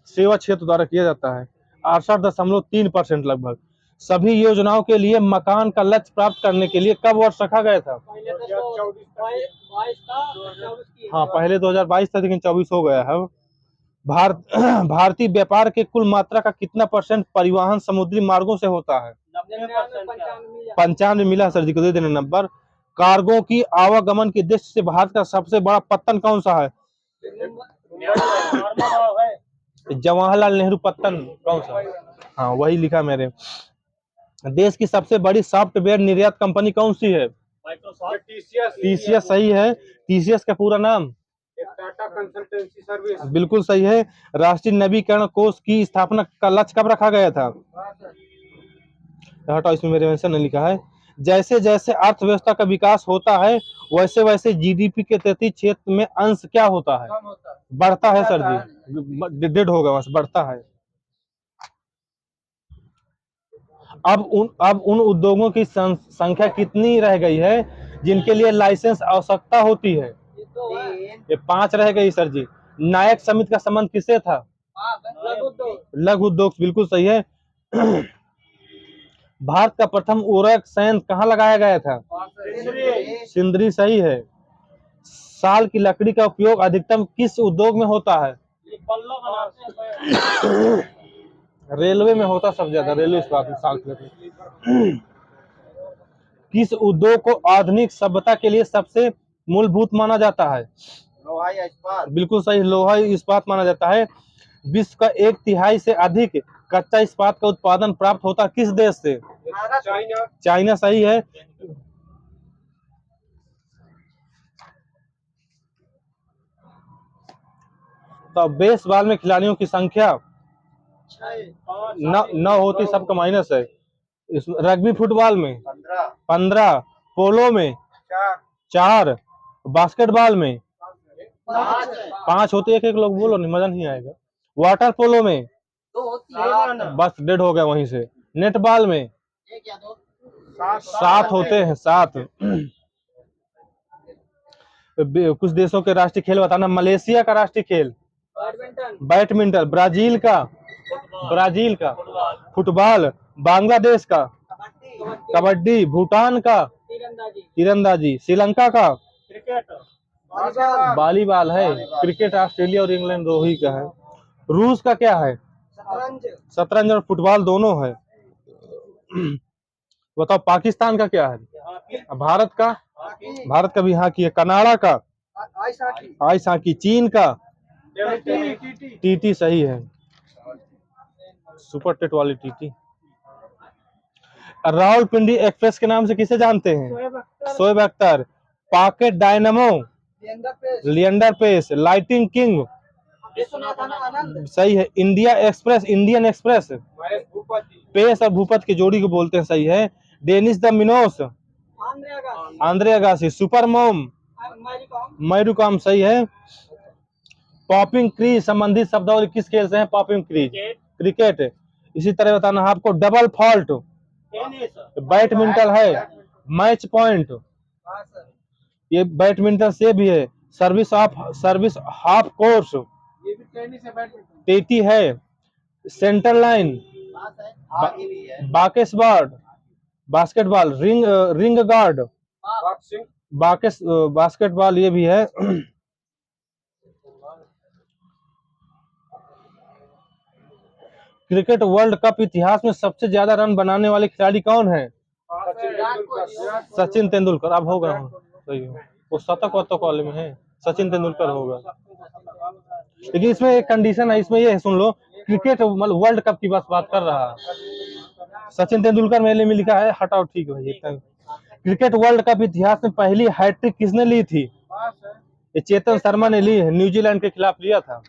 सेवा क्षेत्र द्वारा किया जाता है, 68.3% लगभग। सभी योजनाओं के लिए मकान का लक्ष्य प्राप्त करने के लिए कब वर्ष रखा गया था? हाँ, पहले 2022 था लेकिन 24 हो गया है। भारतीय व्यापार के कुल मात्रा का कितना % परिवहन समुद्री मार्गों से होता है? 95 मिला सर जी को, दे देना नंबर। कार्गो की आवागमन की दृष्टि से भारत का सबसे बड़ा पत्तन कौन सा है? जवाहरलाल नेहरू पत्तन कौन सा? हाँ, वही लिखा मेरे। देश की सबसे बड़ी सॉफ्टवेयर निर्यात कंपनी कौन सी है? टीसीएस, सही है। टीसीएस का पूरा नाम? Tata consultancy service. बिल्कुल सही है। राष्ट्रीय नवीकरण कोष की स्थापना का लक्ष्य कब रखा गया था? हटाओ, इसमें मेरे मेंशन नहीं लिखा है। जैसे जैसे अर्थव्यवस्था का विकास होता है वैसे वैसे जीडीपी के तृतीय क्षेत्र में अंश क्या होता है? बढ़ता है सर जी, डेढ़ होगा, बस बढ़ता है। अब उन उद्योगों की संख्या कितनी रह गई है जिनके लिए लाइसेंस आवश्यकता होती है? ये 5 रह गई सर जी। नायक समिति का संबंध किससे था? लघु उद्योग, बिल्कुल सही है। भारत का प्रथम उर्वरक संयंत्र कहाँ लगाया गया था? सिंदरी, सही है। साल की लकड़ी का उपयोग अधिकतम किस उद्योग में होता है? रेलवे में होता सबसे ज्यादा, रेलवे इस्पात में साल की लकड़ी। किस उद्योग को आधुनिक सभ्यता के लिए सबसे मूलभूत माना जाता है? लोहा या इस्पात, बिल्कुल सही, लोहा इस्पात माना जाता है। विश्व का 1/3 से अधिक कच्चा इस्पात का उत्पादन प्राप्त होता किस देश से? चाइना। चाइना, सही है। तो बेसबॉल में खिलाड़ियों की संख्या 9 होती, सबका माइनस है। रग्बी फुटबॉल में 15, पोलो में 4, बास्केटबॉल में 5 होते। एक एक लोग बोलो नहीं, मजा नहीं आएगा। वाटर पोलो में दो होती है। बस डेढ़ हो गया वहीं से। नेट बॉल में एक या दो। 7 होते हैं, 7। कुछ देशों के राष्ट्रीय खेल बताना। मलेशिया का राष्ट्रीय खेल बैडमिंटन। बैडमिंटन। ब्राजील का फुटबॉल। बांग्लादेश का कबड्डी। कबड्डी। भूटान का तीरंदाजी। तीरंदाजी। श्रीलंका का क्रिकेट। वॉलीबॉल। वॉलीबॉल है। क्रिकेट ऑस्ट्रेलिया और इंग्लैंड दो ही का है। रूस का क्या है? शतरंज। शतरंज और फुटबॉल दोनों है। बताओ पाकिस्तान का क्या है? भारत का भी हॉकी है। कनाडा का आइस हॉकी। Ice hockey. चीन का टीटी सही है। सुपर टेट वाली टीटी। रावलपिंडी एक्सप्रेस के नाम से किसे जानते हैं? Shoaib Akhtar. Pocket dynamo Leander Paes. Lightning king Viswanathan Anand. सही है। Indian express Mahesh Bhupathi. पेस और भूपत की जोड़ी को बोलते हैं, सही है। Dennis the menace Andre Agassi. Super mom Mary Kom सही है। पॉपिंग क्रीज संबंधित शब्दावली किस खेल से है? Popping crease cricket. इसी तरह बताना आपको डबल फॉल्ट बैडमिंटन है। मैच पॉइंट ये बैडमिंटन से भी है। सर्विस हाफ कोर्स ये भी टेनिस है, बैडमिंटन। टीटी है। Centre line basketball. Ring guard boxing. Basketball ये भी है। क्रिकेट वर्ल्ड कप इतिहास में सबसे ज्यादा रन बनाने वाले खिलाड़ी कौन है? सचिन तेंदुलकर। अब होगा सही है। वो शतक वतक वाले में है, सचिन तेंदुलकर होगा। लेकिन इसमें एक कंडीशन है, इसमें ये है, सुन लो। क्रिकेट मतलब वर्ल्ड कप की बात कर रहा है। सचिन तेंदुलकर मेले में लिखा है, हटाओ ठीक है भाई। क्रिकेट वर्ल्ड कप इतिहास में पहली हैट्रिक किसने ली थी? ये चेतन शर्मा ने ली है, न्यूजीलैंड के खिलाफ लिया था।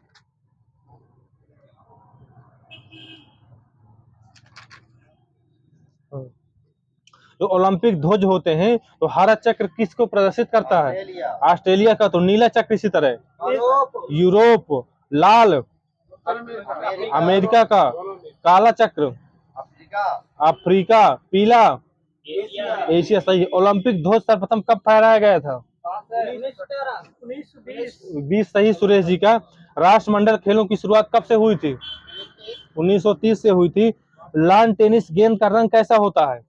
जो ओलंपिक ध्वज होते हैं तो हरा चक्र किसको प्रदर्शित करता है? ऑस्ट्रेलिया का। तो नीला चक्र इसी तरह यूरोप। लाल अमेरिका का। काला चक्र अफ्रीका। पीला एशिया सही है। ओलंपिक ध्वज सर्वप्रथम कब फहराया गया था? 20 सही सुरेश जी का। राष्ट्रमंडल खेलों की शुरुआत कब से हुई थी? 1930 से हुई थी। लॉन टेनिस गेंद का रंग कैसा होता है?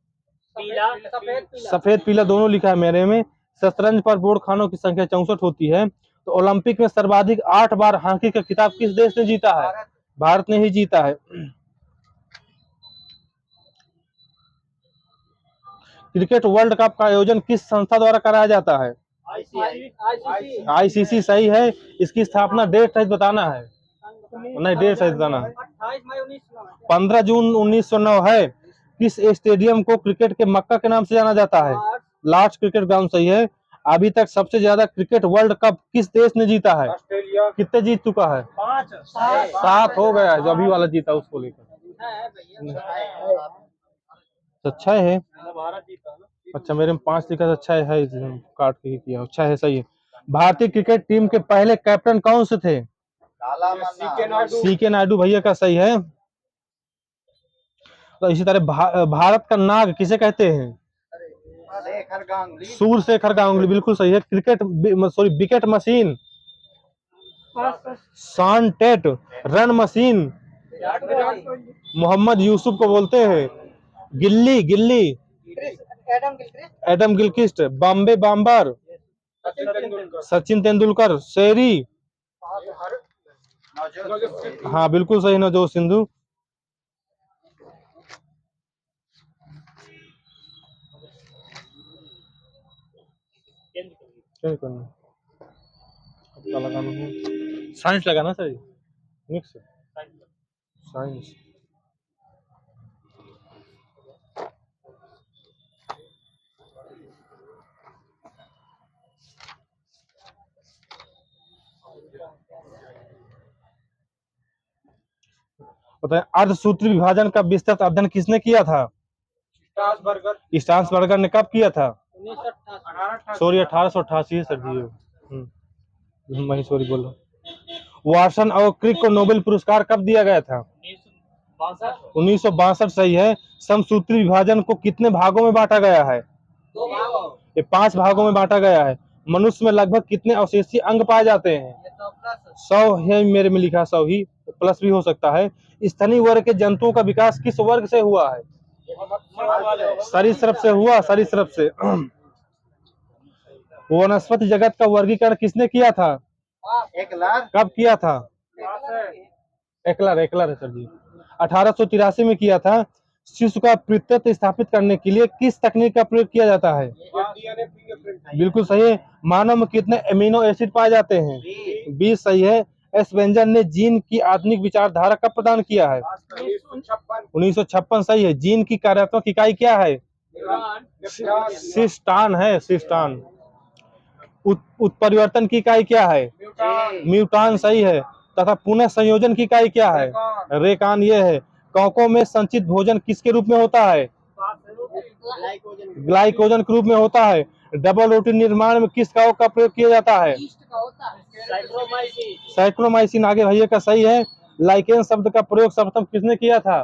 सफेद पीला दोनों लिखा है मेरे में। शतरंज पर बोर्ड खानों की संख्या 64 होती है। तो ओलंपिक में सर्वाधिक 8 बार हॉकी का खिताब किस देश ने जीता है? भारत ने ही जीता है। क्रिकेट वर्ल्ड कप का आयोजन किस संस्था द्वारा कराया जाता है? आईसीसी सही है। इसकी स्थापना डेट सहित बताना है। नहीं, डेट सहित बताना है। 15 जून 1909 है। किस स्टेडियम को क्रिकेट के मक्का के नाम से जाना जाता है? लार्ड्स क्रिकेट ग्राउंड सही है। अभी तक सबसे ज्यादा क्रिकेट वर्ल्ड कप किस देश ने जीता है? ऑस्ट्रेलिया। कितने जीत चुका है? 7 हो गया है। जो अभी वाला जीता उसको लेकर। अच्छा है। अच्छा, मेरे में 5 लिखा था। अच्छा है, काट के ही किया। अच्छा है, सही है। भारतीय क्रिकेट टीम के पहले कैप्टन कौन से थे? सीके नायडू भैया का सही है। तो इसी तरह भारत का नाग किसे कहते हैं? सूर्यशेखर गांगुली बिल्कुल सही है। Wicket machine Shaun Tait. Run machine Mohammad Yousuf को बोलते हैं। Gilly Adam Gilchrist. Bombay bomber Sachin Tendulkar. शेरी हाँ बिल्कुल सही, नवजोत सिंधु। लगाना है साइंस लगाना सर। Mix science. बताए अर्धसूत्री विभाजन का विस्तृत अध्ययन किसने किया था? स्टार्सबर्गर ने कब किया था? 1888 सॉरी 1888 सर जी। मैं सॉरी बोला। वाटसन और क्रिक को नोबेल पुरस्कार कब दिया गया था? 1962 सही है। समसूत्री विभाजन को कितने भागों में बांटा गया है? दो भाग ये 5 भागों में बांटा गया है। मनुष्य में लगभग कितने अवशेषीय अंग पाए जाते हैं? ये तो प्लस 100 है, मेरे में लिखा 100 ही, प्लस भी हो सकता है। स्तनी वर्ग के जंतुओं का विकास किस वर्ग से हुआ है? सरीसृप से हुआ, सरीसृप से। वनस्पति जगत का वर्गीकरण किसने किया था? एक लाख कब किया था? एकलर है सर जी, 1883 में किया था। शिशु का पितृत्व स्थापित करने के लिए किस तकनीक का प्रयोग किया जाता है? DNA fingerprint. बिल्कुल सही है। मानव में कितने एमिनो एसिड पाए जाते हैं? 20 सही है। एस वेंजन ने जीन की आधुनिक विचारधारा कब प्रदान किया है? 1956। 1956 सही है। जीन की कार्यात्मक इकाई क्या है? सिस्टान है, सिस्टान। उत्परिवर्तन की इकाई क्या है? म्यूटान सही है। तथा पुनः संयोजन की इकाई क्या है? रेकान ये है। कौकों में संचित भोजन किसके रूप में होता है? ग्लाइकोजन के रूप में होता है। डबल रोटी निर्माण में किस कवक का प्रयोग किया जाता है? साइक्लोमाइसिन आगे भैया का सही है। लाइकेन शब्द का प्रयोग सर्वप्रथम किसने किया था?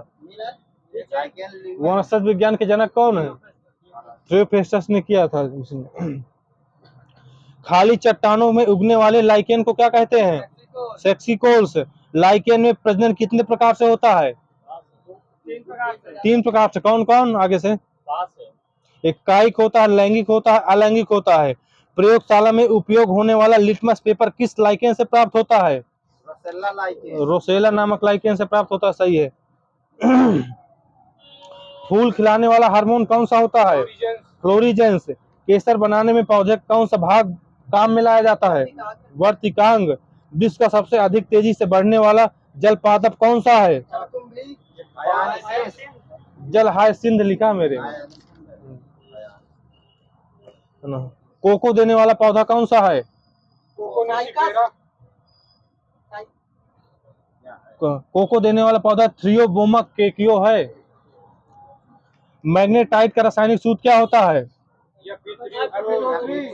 वनस्पति विज्ञान के जनक कौन है? थियोफ्रास्टस ने किया था उसने। खाली चट्टानों में उगने वाले लाइकेन को क्या कहते हैं? सेक्सिकोल्स। लाइकेन में प्रजनन कितने प्रकार से होता है? 3 प्रकार से। कौन कौन? आगे से। एक कायिक होता है, लैंगिक होता है, अलैंगिक होता है। प्रयोगशाला में उपयोग होने वाला लिटमस पेपर किस लाइकेन से प्राप्त होता है? रोसेला नामक लाइकेन से प्राप्त होता है, सही है। फूल खिलाने वाला हार्मोन कौन सा होता है? फ्लोरीजेंस। केसर बनाने में पौधे का कौन सा भाग काम में लाया जाता है? वर्तिकांग। विश्व का सबसे अधिक तेजी से बढ़ने वाला जल पादप कौन सा है? जल हाय सिंध लिखा मेरे। कोको देने वाला पौधा कौन सा है? कोको देने वाला पौधा थ्रियोबोमा केकियो है। मैग्नेटाइट का रासायनिक सूत्र क्या होता है?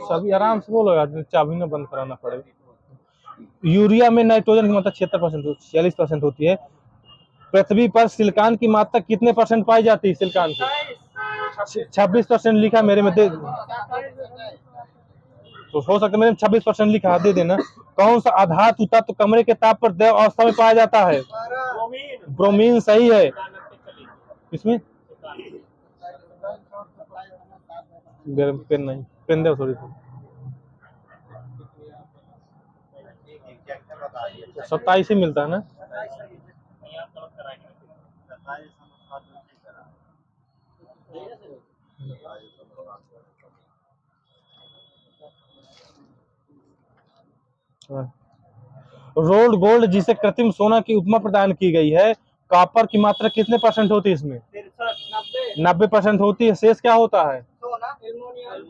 सभी आराम से बोलो यार, चाबी ना बंद कराना पड़ेगा। यूरिया में नाइट्रोजन की मात्रा 76% 46% होती है। पृथ्वी पर सिलिकॉन की मात्रा कितने % पाई जाती है? सिलिकॉन की 26% लिखा मेरे में, दे तो हो सकता है मेरे में 26% लिखा, दे देना। कौन सा अधातु तत्व कमरे के ताप पर द्रव अवस्था में पाया जाता है? ब्रोमीन सही है। इसमें पेन नहीं, पेन दो थोड़ी सी। 27 ही मिलता है ना? रोल्ड गोल्ड जिसे कृत्रिम सोना की उपमा प्रदान की गई है, कॉपर की मात्रा कितने % होती है इसमें? 90% होती है। शेष क्या होता है?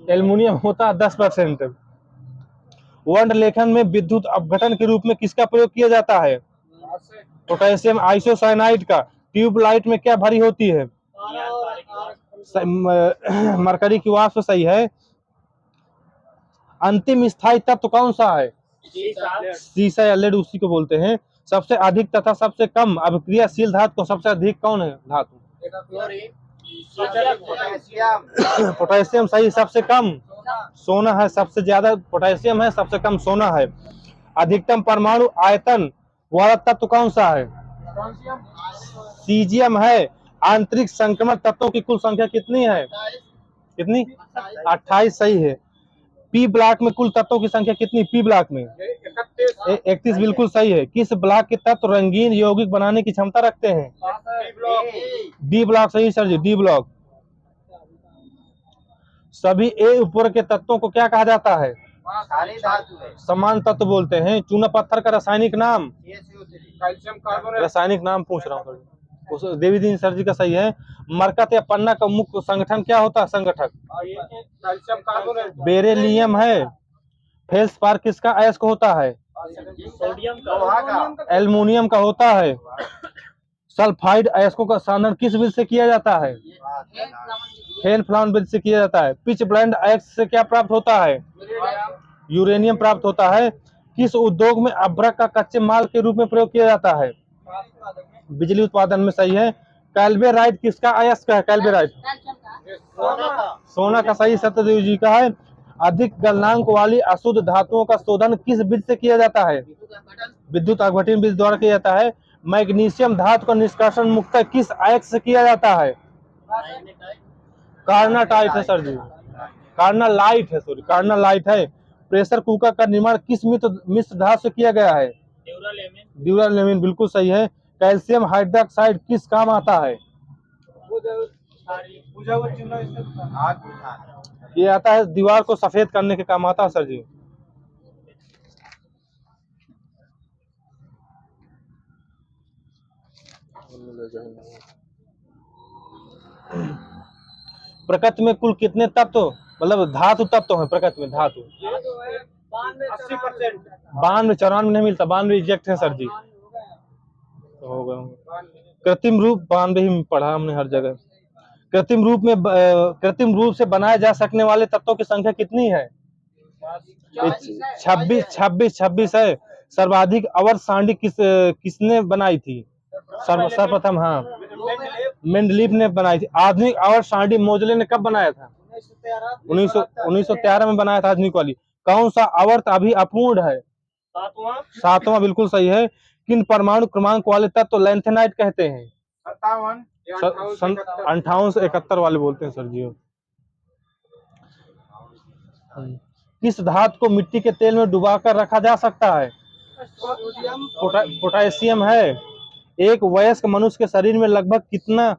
एल्युमिनियम होता है 10%। वर्ण लेखन में विद्युत अपघटन के रूप में किसका प्रयोग किया जाता है? पोटेशियम आइसोसाइनाइड का। ट्यूबलाइट में क्या भरी होती है? मरकरी की वाष्प सही है। अंतिम स्थायी तत्व कौन सा है? सीसा या लेड, उसी को बोलते हैं। सबसे अधिक तथा सबसे कम अभिक्रियाशील धातु को सबसे अधिक कौन है धातु? पोटेशियम सही। सबसे कम सोना है, सबसे ज्यादा पोटेशियम है, सबसे कम सोना है। अधिकतम परमाणु आयतन वाला तत्व कौन सा है? सीजियम है। आंतरिक संक्रमण तत्वों की कुल संख्या कितनी है? कितनी? 28 सही है। पी ब्लॉक में कुल तत्वों की संख्या कितनी? पी ब्लॉक में 31 बिल्कुल सही है। किस ब्लॉक के तत्व रंगीन यौगिक बनाने की क्षमता रखते हैं? डी ब्लॉक सही सर जी, डी ब्लॉक। सभी ए उपवर्ग के तत्वों को क्या कहा जाता है? समान तत्व बोलते हैं। चूना पत्थर का रासायनिक नाम? Calcium carbonate. रासायनिक नाम पूछ रहा हूँ सर। देवी दीन सर जी का सही है। मरकत या पन्ना का मुख्य संगठन क्या होता है? संगठक कैल्शियम कार्बोनेट। बेरिलियम है। फेल्सपार किसका अयस्क होता है? एल्युमिनियम का होता है। सल्फाइड अयस्कों का संधारण किस विधि से किया जाता है? फेन फ्लाउन विधि से किया जाता है। पिच ब्लेंड अयस्क से क्या प्राप्त होता है? यूरेनियम प्राप्त होता है। किस उद्योग में अभ्रक का कच्चे माल के रूप में प्रयोग किया जाता है? बिजली उत्पादन में सही है। कैल्वेराइट किसका अयस्क है? कैल्वेराइट सोना का सही सत्यदेव जी का है। अधिक गलनांक वाली अशुद्ध धातुओं का शोधन किस विधि से किया जाता है? विद्युत अपघटन विधि द्वारा किया जाता है। मैग्नीशियम धातु का निष्कासन मुख्यतः किस अयस्क से किया जाता है? कार्नाटाइट है सर जी, कार्नालाइट है, सॉरी कार्नालाइट है। प्रेशर कुकर का निर्माण किस मिश्र धातु से किया गया है? ड्यूरालेमिन बिल्कुल सही है। कैल्शियम हाइड्रोक्साइड किस काम आता है? ये आता है दीवार को सफेद करने के काम आता है सर जी। प्रकृति में कुल कितने तत्व मतलब धातु तत्व हैं प्रकृति में? धातु 80%। 92 94 नहीं मिलता, 92 रिजेक्ट है सर जी। तो हो गया कृत्रिम रूप 92 ही पढ़ा हमने हर जगह। कृत्रिम रूप से बनाए जा सकने वाले तत्वों की संख्या कितनी है? 26 है। सर्वाधिक अवर सांडी किसने बनाई थी? सर्वप्रथम हाँ मेंडलीफ ने बनाई थी। आधुनिक अवर सांडी मोजले ने कब बनाया था? 1913 में बनाया था आधुनिक वाली। कौन सा आवर्त अभी अपूर्ण है? सातवां बिल्कुल सही है। किन परमाणु क्रमांक वाले तत्व लैंथेनाइट कहते हैं? 58 से 71 वाले बोलते हैं सर जी। किस धातु को मिट्टी के तेल में डुबाकर रखा जा सकता है? पोटेशियम है। एक वयस्क मनुष्य के शरीर में लगभग कितना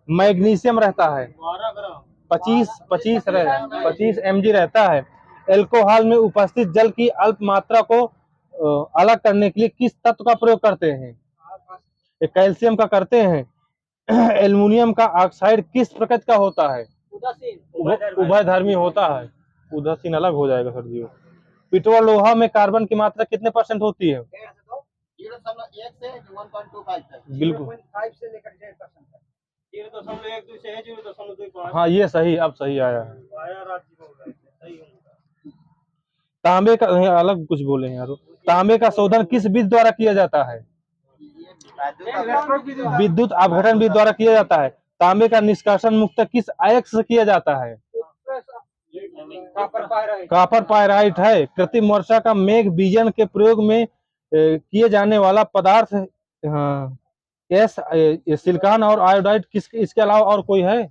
मैग्नीशियम रहता है? 25 mg रहता है। एल्कोहल में उपस्थित जल की अल्प मात्रा को अलग करने के लिए किस तत्व का प्रयोग करते हैं? कैल्शियम का करते हैं। एल्युमिनियम का ऑक्साइड किस प्रकृति का होता है? उभयधर्मी होता है। उदासीन अलग हो जाएगा सर जी। पिटवा लोहा में कार्बन की मात्रा कितने % होती है? 0.1 से 1.25 तक। बिल्कुल 0.5 से लेकर 1% तक। 0.12 से 0.25। हाँ ये सही, अब सही आया है। तांबे का अलग कुछ बोले यार। तांबे का शोधन किस विधि द्वारा किया जाता है? विद्युत अपघटन विधि द्वारा किया जाता है। तांबे का निष्कासन मुख्यतः किस अयस्क से किया जाता है? कॉपर पायराइट है। कृत्रिम वर्षा का मेघ बीजन के प्रयोग में किए जाने वाला पदार्थ सिलिकॉन और आयोडाइड इसके अलावा और कोई है?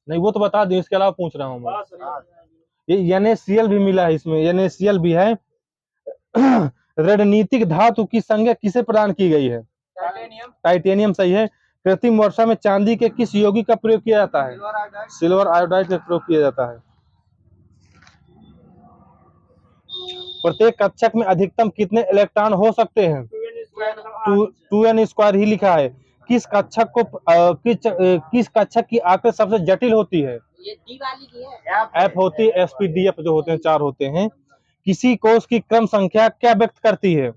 नहीं वो तो बता दें, इसके अलावा पूछ रहा हूँ मैं। ये NaCl भी मिला है इसमें, NaCl भी है। रणनीतिक धातु की संज्ञा किसे प्रदान की गई है? टाइटेनियम सही है। कृत्रिम वर्षा में चांदी के किस यौगिक का प्रयोग किया जाता है? सिल्वर आयोडाइड का प्रयोग किया जाता है। प्रत्येक कक्षक में अधिकतम कितने इलेक्ट्रॉन हो सकते हैं? 2n² ही लिखा है। किस कक्षक की आकृति सबसे जटिल होती है? ये डी वाली की है। F होती है, SPDF जो होते हैं 4 होते हैं। किसी कोष की क्रम संख्या क्या व्यक्त करती है?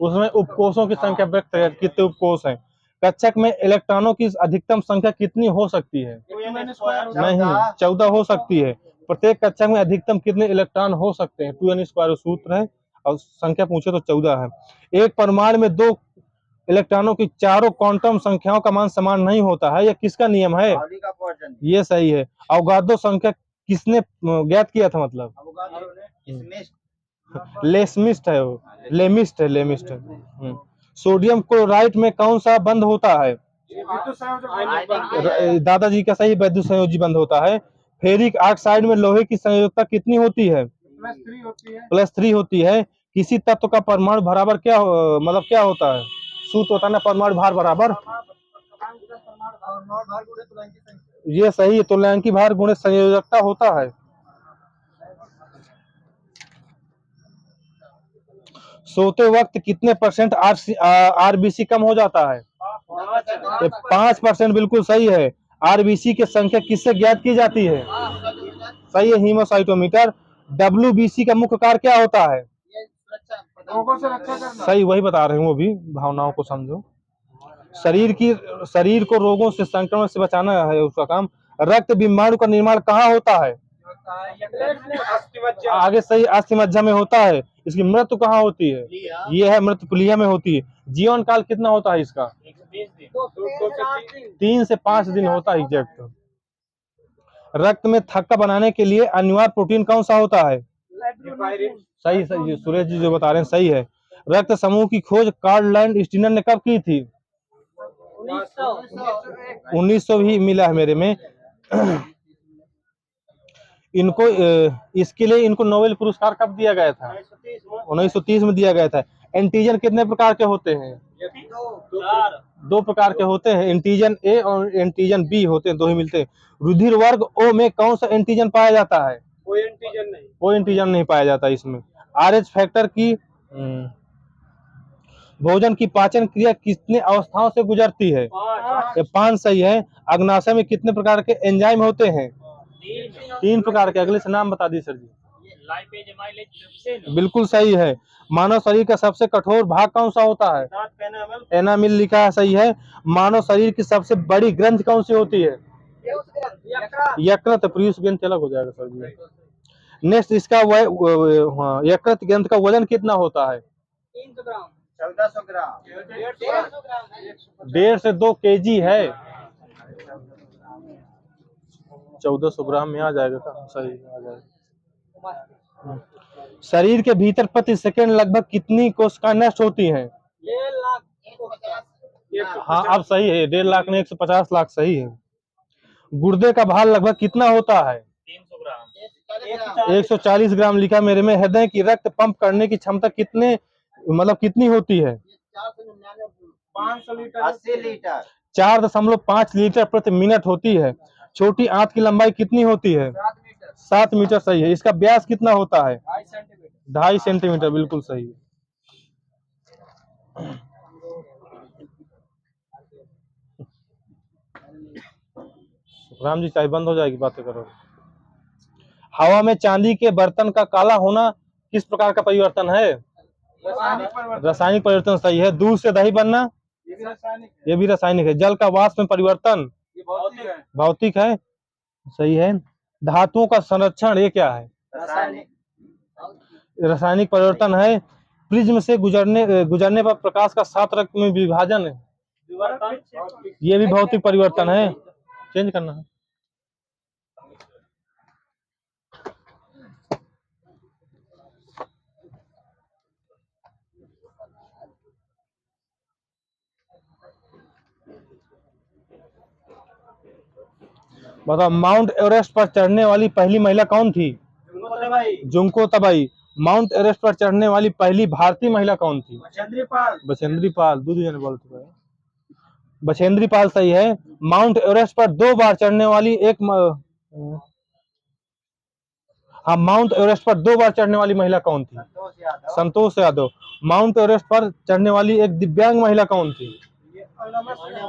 उसमें उपकोषों की संख्या व्यक्त करती है, कितने उपकोष हैं। कक्षक में इलेक्ट्रॉनों की अधिकतम संख्या कितनी हो सकती है? नहीं 14 हो सकती है। प्रत्येक कक्षक में अधिकतम कितने इलेक्ट्रॉन हो सकते हैं? 2n² सूत्र है और संख्या पूछे तो 14 है। एक परमाणु में 2 इलेक्ट्रॉनों की चारों क्वांटम संख्याओं का मान समान नहीं होता है, यह किसका नियम है? ये सही है। अवगाद्रो संख्या किसने ज्ञात किया था? मतलब लेमिस्ट है वो, लेमिस्ट है। सोडियम क्लोराइड में कौन सा बंध होता है? दादाजी का सही, वैद्युत संयोजी बंध होता है। फेरिक ऑक्साइड में लोहे की संयोजकता कितनी होती है? +3 होती है। किसी तत्व का परमाणु बराबर क्या मतलब क्या होता है? सूत्र होता है ना परमाणु भार बराबर। ये सही है, तुल्यांकी भार गुणित संयोजकता होता है। सोते वक्त कितने % RBC कम हो जाता है? 5% बिल्कुल सही है। RBC की संख्या किससे ज्ञात की जाती है? सही है, हीमोसाइटोमीटर। WBC का मुख्य कार्य क्या होता है? सही, वही बता रहे हैं, वो भी भावनाओं को समझो। शरीर को रोगों से, संक्रमण से बचाना है उसका काम। रक्त बिंबाणु का निर्माण कहाँ होता है? आगे सही, अस्थि मज्जा में होता है। इसकी मृत्यु कहाँ होती है? ये है मृत्यु प्लीहा में होती है। जीवन काल कितना होता है इसका? 3 से 5 दिन होता है एग्जैक्ट। रक्त में थक्का बनाने के लिए अनिवार्य प्रोटीन कौन सा होता है? सही सही, सुरेश जी जो बता रहे हैं सही है। रक्त समूह की खोज कार्ल लैंड ने कब की थी? 1900 ही मिला है मेरे में। इनको इसके लिए इनको नोबेल पुरस्कार कब दिया गया था? 1930 में दिया गया था। एंटीजन कितने प्रकार के होते हैं? 2 प्रकार के होते हैं, एंटीजन ए और एंटीजन बी होते हैं, 2 ही मिलते हैं। रुधिर वर्ग ओ में कौन सा एंटीजन पाया जाता है? कोई एंटीजन नहीं, कोई एंटीजन नहीं पाया जाता इसमें। आरएच फैक्टर की भोजन की पाचन क्रिया कितने अवस्थाओं से गुजरती है? ये 5 सही है। अग्नाशय में कितने प्रकार के एंजाइम होते हैं? 3 प्रकार के। अगले से नाम बता दी sir ji. Lipase, amylase, trypsin. बिल्कुल सही है। मानव शरीर का सबसे कठोर भाग कौन सा होता है? एनामिल लिखा है, सही है। मानव शरीर की सबसे बड़ी ग्रंथि कौन सी होती है? यकृत। पीयूष ग्रंथि अलग हो जाएगा सर जी। नेक्स्ट इसका यकृत ग्रंथि का वजन कितना होता है? 300 ग्राम, 1400 ग्राम, 1.5 से 2 केजी है। 1400 ग्राम में आ जाएगा का? सही आ जाएगा। शरीर के भीतर प्रति सेकंड लगभग कितनी कोशिकाएं नष्ट होती हैं? 1.5 लाख। हाँ अब सही है, 1.5 लाख ने 150 लाख सही है। गुर्दे का भार लगभग कितना होता है? 300 ग्राम, 140 ग्राम लिखा मेरे में। हृदय की रक्त पंप करने की क्षमता कितनी होती है? 500 लीटर, 80 लीटर, 4.5 लीटर प्रति मिनट होती है। छोटी आंत की लंबाई कितनी होती है? 7 मीटर सही है। इसका व्यास कितना होता है? 2.5 सेंटीमीटर, बिल्कुल सही है। राम जी चाय बंद हो जाएगी, बातें करो। हवा में चांदी के बर्तन का काला होना किस प्रकार का परिवर्तन है? रासायनिक परिवर्तन, सही है। दूध से दही बनना, ये भी रासायनिक है। जल का वाष्प में परिवर्तन, भौतिक है, सही है। धातुओं का संरक्षण, ये क्या है? रासायनिक परिवर्तन है। प्रिज्म से गुजरने पर प्रकाश का 7 रंग में विभाजन है, ये भी भौतिक परिवर्तन है। चेंज करना है। बताओ, माउंट एवरेस्ट पर चढ़ने वाली पहली महिला कौन थी? जुंको तबाई। माउंट एवरेस्ट पर चढ़ने वाली पहली भारतीय महिला कौन थी? बछेंद्री पाल। दूध जने बोल चुका है, बछेंद्री पाल सही है। माउंट एवरेस्ट पर 2 बार चढ़ने वाली हाँ, माउंट एवरेस्ट पर 2 बार चढ़ने वाली महिला कौन थी? संतोष यादव। माउंट एवरेस्ट पर चढ़ने वाली एक दिव्यांग महिला कौन थी?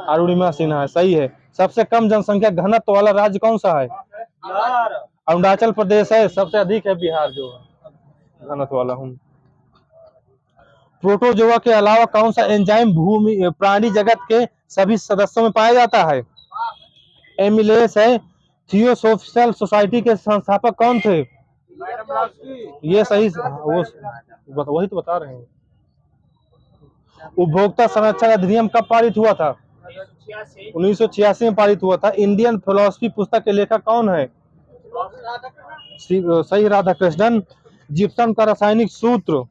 अरुणिमा सिन्हा, सही है। सबसे कम जनसंख्या घनत्व वाला राज्य कौन सा है? अरुणाचल प्रदेश है। सबसे अधिक है बिहार जो है घनत्व वाला। प्रोटोजोआ के अलावा कौन सा एंजाइम प्राणी जगत के सभी सदस्यों में पाया जाता है? एमिलेस है। थियोसोफिकल सोसाइटी के संस्थापक कौन थे? ये सही, वही तो बता रहे हैं। उपभोक्ता संरक्षण अधिनियम कब पारित हुआ था? 1986 में पारित हुआ था। इंडियन फिलोसफी पुस्तक के लेखक कौन है? सही, राधाकृष्णन। जिप्सम का रासायनिक सूत्र,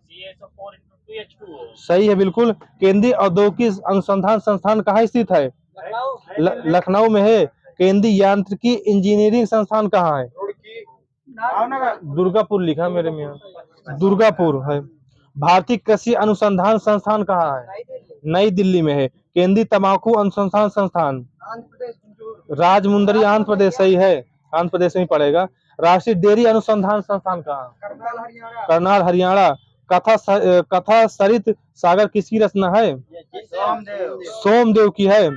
सही है बिल्कुल। केंद्रीय औद्योगिक अनुसंधान संस्थान कहाँ स्थित है? लखनऊ में है। केंद्रीय यांत्रिकी इंजीनियरिंग संस्थान कहाँ है? दुर्गापुर लिखा मेरे में, दुर्गापुर है। भारतीय कृषि अनुसंधान संस्थान कहाँ है? नई दिल्ली में है। केंद्रीय तंबाकू अनुसंधान संस्थान राजमुंदरी, आंध्र प्रदेश, सही है, आंध्र प्रदेश में पड़ेगा। राष्ट्रीय डेयरी अनुसंधान संस्थान कहाँ? करनाल, हरियाणा। कथा सरित सागर किसकी रचना है? सोमदेव की है।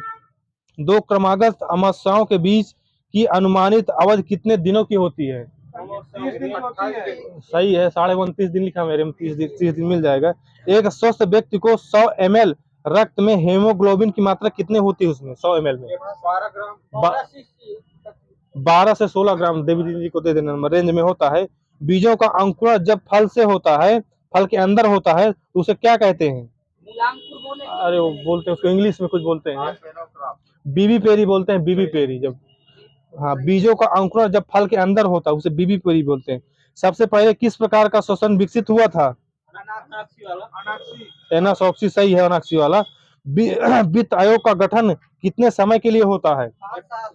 2 क्रमागत अमावस्याओं के बीच की अनुमानित अवधि कितने दिनों की होती है? 30 दिन होती है। सही है, 29.5 दिन लिखा मेरे में, 30 दिन मिल जाएगा। एक स्वस्थ व्यक्ति को 100 ml रक्त में हेमोग्लोबिन की मात्रा कितने होती है उसमें? 100 ml में 12 ग्राम, 12 से 16 ग्राम देवी जी को दे देना रेंज में होता है। बीजों का अंकुरण जब फल से होता है, फल के अंदर होता है, तो उसे क्या कहते हैं? मूलांकुर बोले। अरे वो बोलते हैं उसको, इंग्लिश में कुछ बोलते हैं, बीबी पेरी बोलते हैं, बीबी पेरी। जब हाँ, बीजों का अंकुरण जब फल के अंदर होता है उसे बीबी पेरी बोलते हैं। सबसे पहले किस प्रकार का श्वसन विकसित हुआ था? अनाक्सी वाला। अनाक्सी। एनासॉक्सी सही है, अनाक्सी वाला। वित्त आयोग का गठन कितने समय के लिए होता है? 5 साल।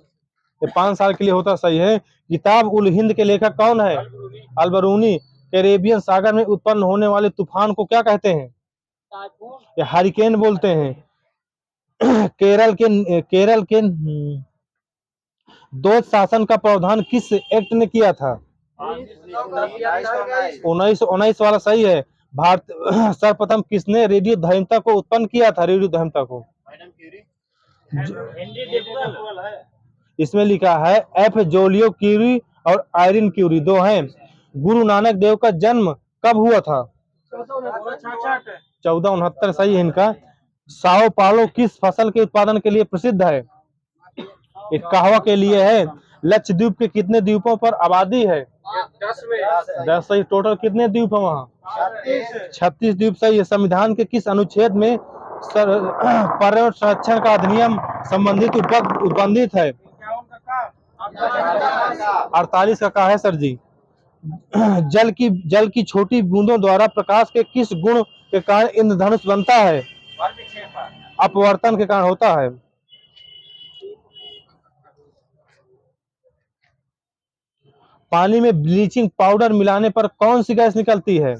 ये 5 साल के लिए होता, सही है। किताब उल हिंद के लेखक कौन है? अलबरूनी। कैरेबियन सागर में उत्पन्न होने वाले तूफान को क्या कहते हैं? टाइफून। या हरिकेन बोलते हैं। केरल के द्वैत शासन का प्रावधान किस एक्ट ने किया था? 1919 वाला सही है। भारत सर्वप्रथम किसने रेडियो धर्मिता को उत्पन्न किया था? रेडियो धर्मिता को इसमें लिखा है एफ जोलियो क्यूरी और आयरन क्यूरी, दो हैं। गुरु नानक देव का जन्म कब हुआ था? 1469 सही है इनका। साओ पालो किस फसल के उत्पादन के लिए प्रसिद्ध है? एक कहवा के लिए है। लक्षद्वीप के कितने द्वीपों पर आबादी है? 10 सही। टोटल कितने द्वीप है वहाँ? 36 द्वीप सही है। संविधान के किस अनुच्छेद में पर्यावरण संरक्षण का अधिनियम संबंधित उपबंधित है? 48 का है सर जी। जल की छोटी बूंदों द्वारा प्रकाश के किस गुण के कारण इंद्रधनुष बनता है? अपवर्तन के कारण होता है। पानी में ब्लीचिंग पाउडर मिलाने पर कौन सी गैस निकलती है?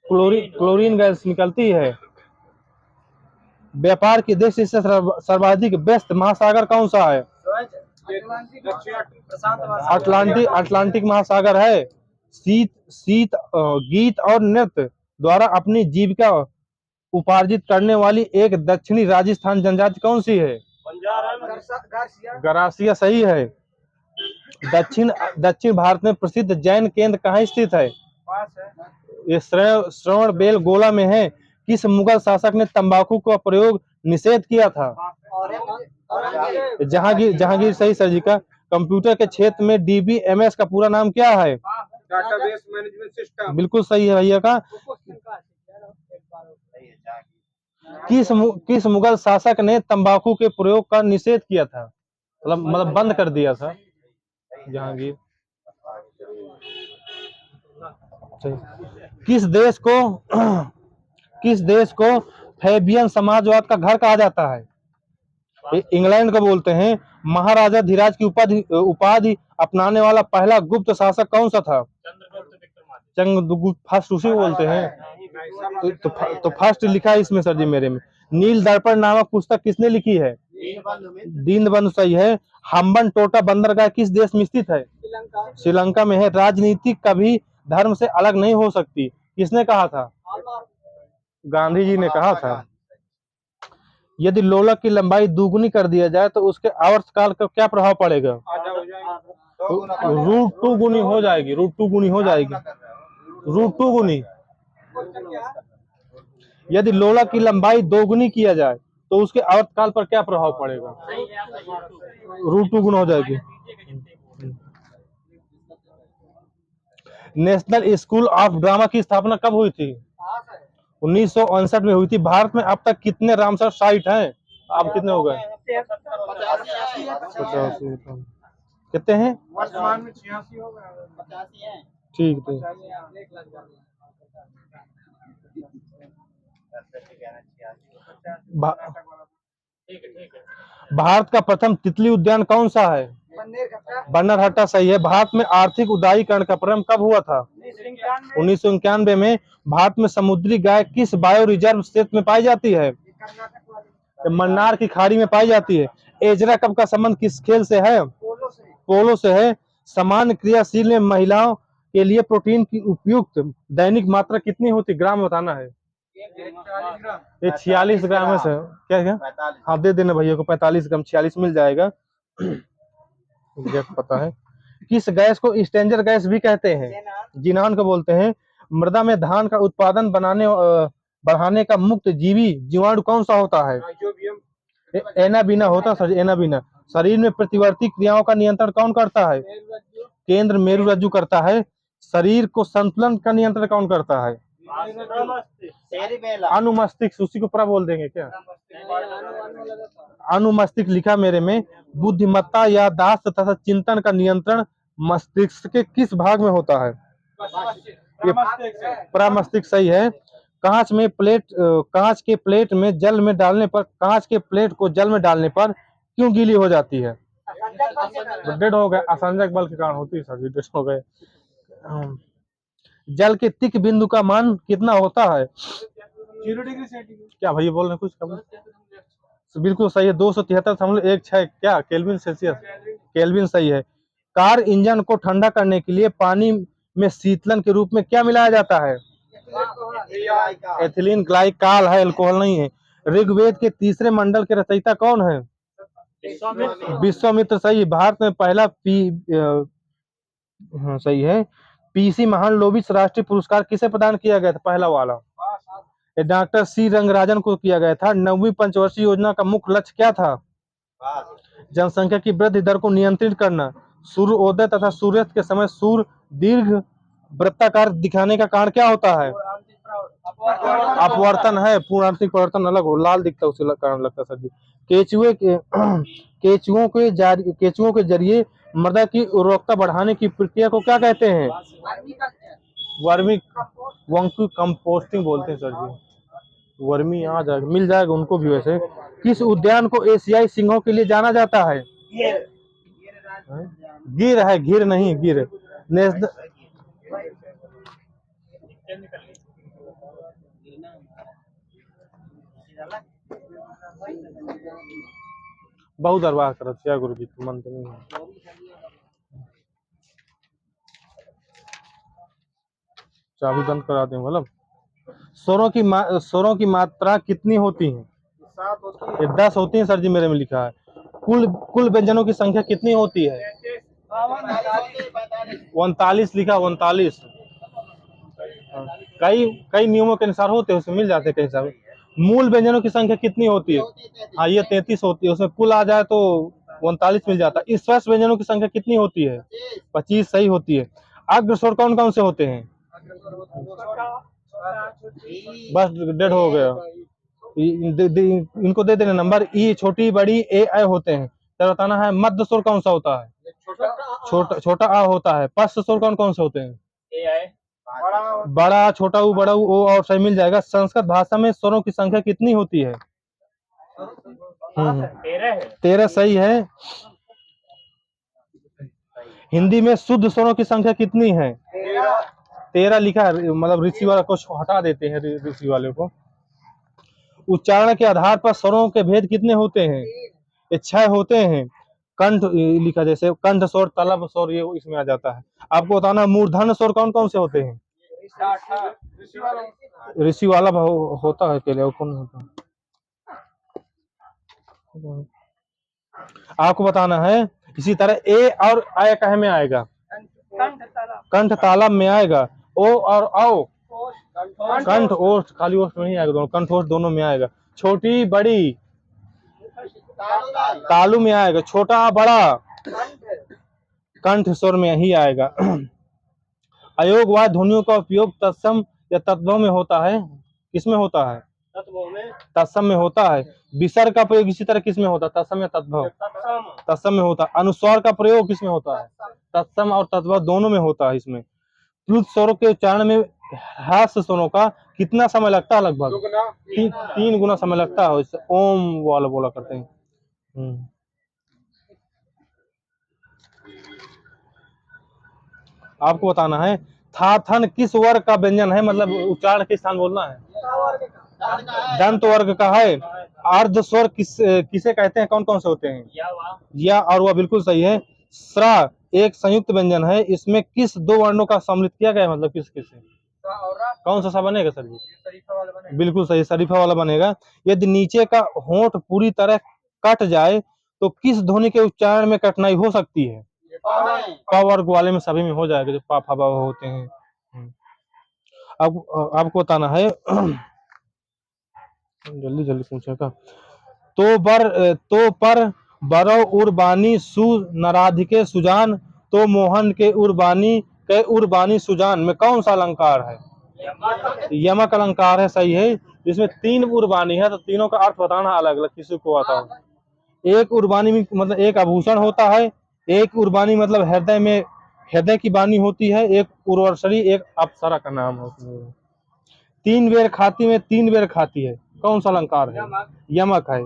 क्लोरीन गैस निकलती है। व्यापार की दृष्टि से सर्वाधिक व्यस्त महासागर कौन सा है? अटलांटिक महासागर है। गीत और नृत्य द्वारा अपनी जीविका उपार्जित करने वाली एक दक्षिणी राजस्थान जनजाति कौन सी है? गरासिया सही है। दक्षिण भारत में प्रसिद्ध जैन केंद्र कहाँ स्थित है? ये श्रवण बेल गोला में है। किस मुगल शासक ने तंबाकू का प्रयोग निषेध किया था? जहांगीर सही सर जी का। कंप्यूटर के क्षेत्र में DBMS का पूरा नाम क्या है? Database management system. बिल्कुल सही है भैया का। किस मुगल शासक ने तंबाकू के प्रयोग का निषेध किया था? मतलब बंद कर दिया था? जहांगीर। किस देश को फैबियन समाजवाद का घर कहा जाता है? इंग्लैंड को बोलते हैं। महाराजा धीराज की उपाधि अपनाने वाला पहला गुप्त शासक कौन सा था? चंद्रगुप्त फर्स्ट, उसी बोलते हैं। तो फर्स्ट लिखा है इसमें सर जी मेरे में। नील दर्पण नामक पुस्तक किसने लिखी है? दीनबंधु सही है। हम्बन टोटा बंदरगाह किस देश में स्थित है? श्रीलंका में है। राजनीति कभी धर्म से अलग नहीं हो सकती, किसने कहा था? गांधी जी ने कहा था। यदि लोलक की लंबाई दुगुनी कर दिया जाए तो उसके आवर्तकाल का क्या प्रभाव पड़ेगा? √2 गुनी हो जाएगी। √2 गुनी हो जाएगी। √2 गुनी। यदि लोलक की लंबाई दोगुनी किया जाए तो उसके आवर्तकाल पर क्या प्रभाव पड़ेगा? √2 गुना हो जाएगी। नेशनल स्कूल ऑफ ड्रामा की स्थापना कब हुई थी? 1959 में हुई थी। भारत में अब तक कितने रामसर साइट हैं? अब कितने हो गए? 85 कितने हैं? वर्तमान में 86 हो गए। 85 हैं। ठीक है। भारत का प्रथम तितली उद्यान कौन सा है? बन्नेरघट्टा सही है। भारत में आर्थिक उदारीकरण का प्रारंभ कब हुआ था? 1991 में। भारत में समुद्री गाय किस बायो रिजर्व क्षेत्र में पाई जाती है? मन्नार की खाड़ी में पाई जाती है। एजरा कप का संबंध किस खेल से है? पोलो से है। समान क्रियाशील में महिलाओं के लिए प्रोटीन की उपयुक्त दैनिक मात्रा कितनी होती? ग्राम बताना है। ये 46 ग्राम है सर। क्या? हाँ दे देना भैया को 45 ग्राम। 46 मिल जाएगा। पता है। किस गैस को स्ट्रेंजर गैस भी कहते हैं? जिनान को बोलते हैं। मृदा में धान का उत्पादन बढ़ाने का मुक्त जीवी जीवाणु कौन सा होता है? एनाबीना होता सर, एनाबीना। शरीर में प्रतिवर्ती क्रियाओं का नियंत्रण कौन करता है? केंद्र मेरुरज्जु करता है। शरीर को संतुलन का नियंत्रण कौन करता है? अनुमस्तिष्क, उसी को पूरा बोल देंगे क्या? अनुमस्तिष्क लिखा मेरे में। बुद्धिमत्ता, याददाश्त तथा चिंतन का नियंत्रण मस्तिष्क के किस भाग में होता है? ये प्रमस्तिष्क सही है। कांच के प्लेट में जल में डालने पर, कांच के प्लेट को जल में डालने पर क्यों गीली हो जाती है? डेड हो गए, असंजक बल के कारण होती है सर जी, डेड हो गए। जल के तिक बिंदु का मान कितना होता है? 0 डिग्री सेंटीग्रेड। क्या भैया बोल रहे हैं कुछ? बिल्कुल सही है, 273.16 क्या केल्विन सेल्सियस, केल्विन सही है। कार इंजन को ठंडा करने के लिए पानी में शीतलन के रूप में क्या मिलाया जाता है? एथिलीन ग्लाइकॉल है, अल्कोहल नहीं है। ऋग्वेद के तीसरे मंडल के रचयिता कौन है? विश्वामित्र सही है। भारत में पहला हाँ सही है। पीसी महालनोबिस राष्ट्रीय पुरस्कार किसे प्रदान किया गया था? पहला वाला डॉक्टर सी रंगराजन को किया गया था। 9वीं पंचवर्षीय योजना का मुख्य लक्ष्य क्या था? जनसंख्या की वृद्धि दर को नियंत्रित करना। सूर्योदय तथा सूर्यास्त के समय सूर्य दीर्घ वृत्ताकार दिखाने का कारण क्या होता है? अपवर्तन है। पूर्णांतिक परिवर्तन अलग हो, लाल दिखता है, उसी कारण लगता है सर जी। केचुओं के जरिए मृदा की उर्वरकता बढ़ाने की प्रक्रिया को क्या कहते हैं? वर्मी कंपोस्टिंग बोलते हैं सर जी। वर्मी आ जाएगा, मिल जाएगा उनको भी। वैसे किस उद्यान को एशियाई सिंहों के लिए जाना जाता है? गिर है, गिर नहीं, गिर। नेशनल बहुत दरबार करत क्या गुरु जी, मन तो नहीं है। चाबी बंद करा दें मतलब। स्वरों की मात्रा कितनी होती है? 7 होती है। 10 होती है सर जी, मेरे में लिखा है। कुल व्यंजनों की संख्या कितनी होती है? 39 लिखा, 39। कई नियमों के अनुसार होते हैं, उसमें मिल जाते हैं कई सारे। मूल व्यंजनों की संख्या कितनी होती है? हाँ ये 33 होती है, उसमें कुल आ जाए तो 39 मिल जाता है। स्पर्श व्यंजनों की संख्या कितनी होती है? 25 सही होती है। अग्र स्वर कौन कौन से होते हैं? बस डेढ़ हो गया। इनको दे देना नंबर। ई छोटी बड़ी ए ऐ होते हैं। तो बताना है मध्य स्वर कौन सा होता है? छोटा आ होता है। पश्च स्वर कौन कौन से होते हैं? बड़ा, छोटा ऊ, बड़ा ऊ, ओ और सही मिल जाएगा। संस्कृत भाषा में स्वरों की संख्या कितनी होती है? 13 सही है। हिंदी में शुद्ध स्वरों की संख्या कितनी है? 13 लिखा है, मतलब ऋषि वाला कुछ हटा देते हैं, ऋषि वाले को। उच्चारण के आधार पर स्वरों के भेद कितने होते हैं? ये 6 होते हैं। कंठ लिखा, जैसे कंठ स्वर, तलब स्वर, ये इसमें आ जाता है। आपको बताना मूर्धन्य स्वर कौन कौन से होते हैं? ऋषि वाला होता है पहले, और कौन होता है? आपको बताना है। इसी तरह ए और आय कहे में आएगा? कंठ तालब में आएगा। ओ और आओ कंठ ओष्ठ, खाली ओष्ठ नहीं आएगा, दोनों कंठ ओष्ठ दोनों में आएगा। छोटी बड़ी तालु में आएगा। छोटा बड़ा कंठ स्वर में ही आएगा। अयोगवाद ध्वनियों का उपयोग तत्सम या तत्व में होता है? किसमें होता है? तत्सम में होता है। विसर्ग का प्रयोग इसी तरह किसमें होता है? तत्सम या तद्भव? तत्सम में होता है। अनुस्वार का प्रयोग किसमें होता है? तत्सम और तद्भव दोनों में होता है। इसमें प्लुत स्वरों के उच्चारण में ह्रास स्वरों का कितना समय लगता है? लगभग 3 गुना समय लगता है। इससे ओम वाला बोला करते हैं। आपको बताना है थाथन किस वर्ग का व्यंजन है? मतलब उच्चारण के स्थान बोलना है। दंत वर्ग का है। अर्ध स्वर किसे कहते हैं? कौन कौन से होते हैं? या और वह बिल्कुल सही है। स्रा एक संयुक्त व्यंजन है। इसमें किस 2 वर्णों का सम्मिलित किया गया है? मतलब किस से? कौन सा बनेगा सर जी? बिल्कुल सही, शरीफा वाला बनेगा। यदि नीचे का होंठ पूरी तरह कट जाए तो किस ध्वनि के उच्चारण में कठिनाई हो सकती है? प वर्ग वाले में सभी में हो जाएगा, जो पा फा बा होते हैं। अब आपको बताना है, जल्दी जल्दी पूछेगा। तो पर बरो उर्बानी सु नराधिके सुजान, तो मोहन के उर्बानी सुजान में कौन सा अलंकार है? यमक अलंकार है, सही है। इसमें 3 उर्बानी है तो तीनों का अर्थ बताना अलग अलग, किसी को आता हो। एक उर्बानी में मतलब एक आभूषण होता है, एक उर्बानी मतलब हृदय की बानी होती है, एक उर्वशी एक अप्सरा का नाम होता है। 3 बेर खाती में 3 बेर खाती है, कौन सा अलंकार है? यमक है।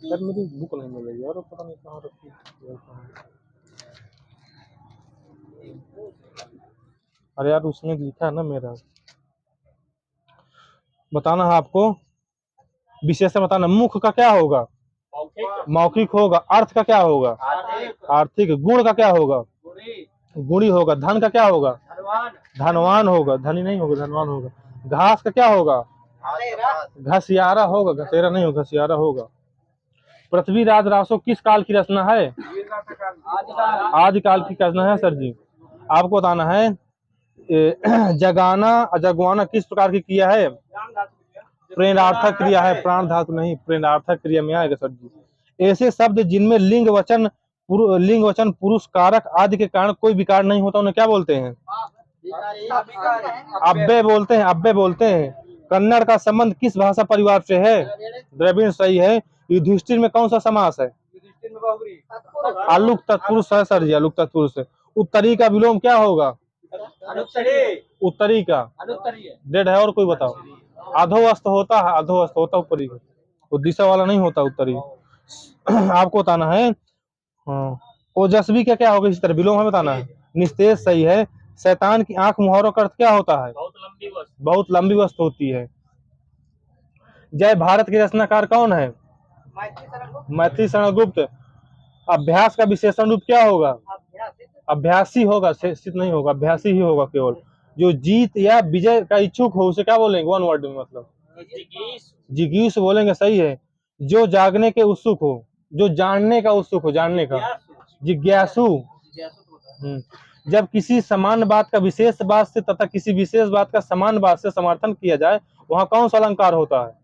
यार मेरी बुक नहीं मिल रही यार, पता नहीं कहाँ रखी है। अरे यार उसमें लिखा है ना मेरा, बताना है आपको, विशेषण बताना। मुख का क्या होगा? मौखिक होगा। अर्थ का क्या होगा? आर्थिक। गुण का क्या होगा? गुणी होगा। धन का क्या होगा? धनवान होगा। धनी नहीं होगा, धनवान होगा। घास का क्या होगा? घसियारा होगा, घसेरा नहीं होगा, घसियारा होगा। पृथ्वी राज रासो किस काल की रचना है? आदिकाल की रचना है सर जी। आपको बताना है जगाना अजगवाना किस प्रकार की क्रिया है? प्रेरणार्थक क्रिया है, प्राण धातु नहीं, प्रेरणार्थक क्रिया में आएगा सर जी। ऐसे शब्द जिनमें लिंग वचन पुरुष कारक आदि के कारण कोई विकार नहीं होता, उन्हें क्या बोलते हैं? अव्यय बोलते हैं, अव्यय बोलते हैं। कन्नड़ का संबंध किस भाषा परिवार से है? द्रविड़, सही है। युधिष्ठिर में कौन सा समास है? आलुक तत्पुरुष है सर जी, आलुक तत्पुरुष है। उत्तरी का विलोम क्या होगा? उत्तरी का डेढ़ है, और कोई बताओ। अधोअस्त होता है, अधोअस्त होता ऊपरी, वो दिशा वाला नहीं होता उत्तरी। आपको बताना है ओजस्वी का क्या होगा? इसी तरह विलोम है, बताना है। निस्तेज, सही है। शैतान की आंख मुहावरों का अर्थ क्या होता है? बहुत लंबी वस्तु होती है। जय भारत के रचनाकार कौन है? मैथिली शरण गुप्त। अभ्यास का विशेषण रूप क्या होगा? अभ्यासी होगा, शिक्षित नहीं होगा, अभ्यासी ही होगा केवल। जो जीत या विजय का इच्छुक हो उसे क्या बोलेंगे? 1 वर्ड में मतलब जिगीष बोलेंगे, सही है। जो जागने के उत्सुक हो, जो जानने का उत्सुक हो, जानने का जिज्ञासु। जब किसी समान बात का विशेष बात से तथा किसी विशेष बात का समान बात से समर्थन किया जाए, वहां कौन सा अलंकार होता है?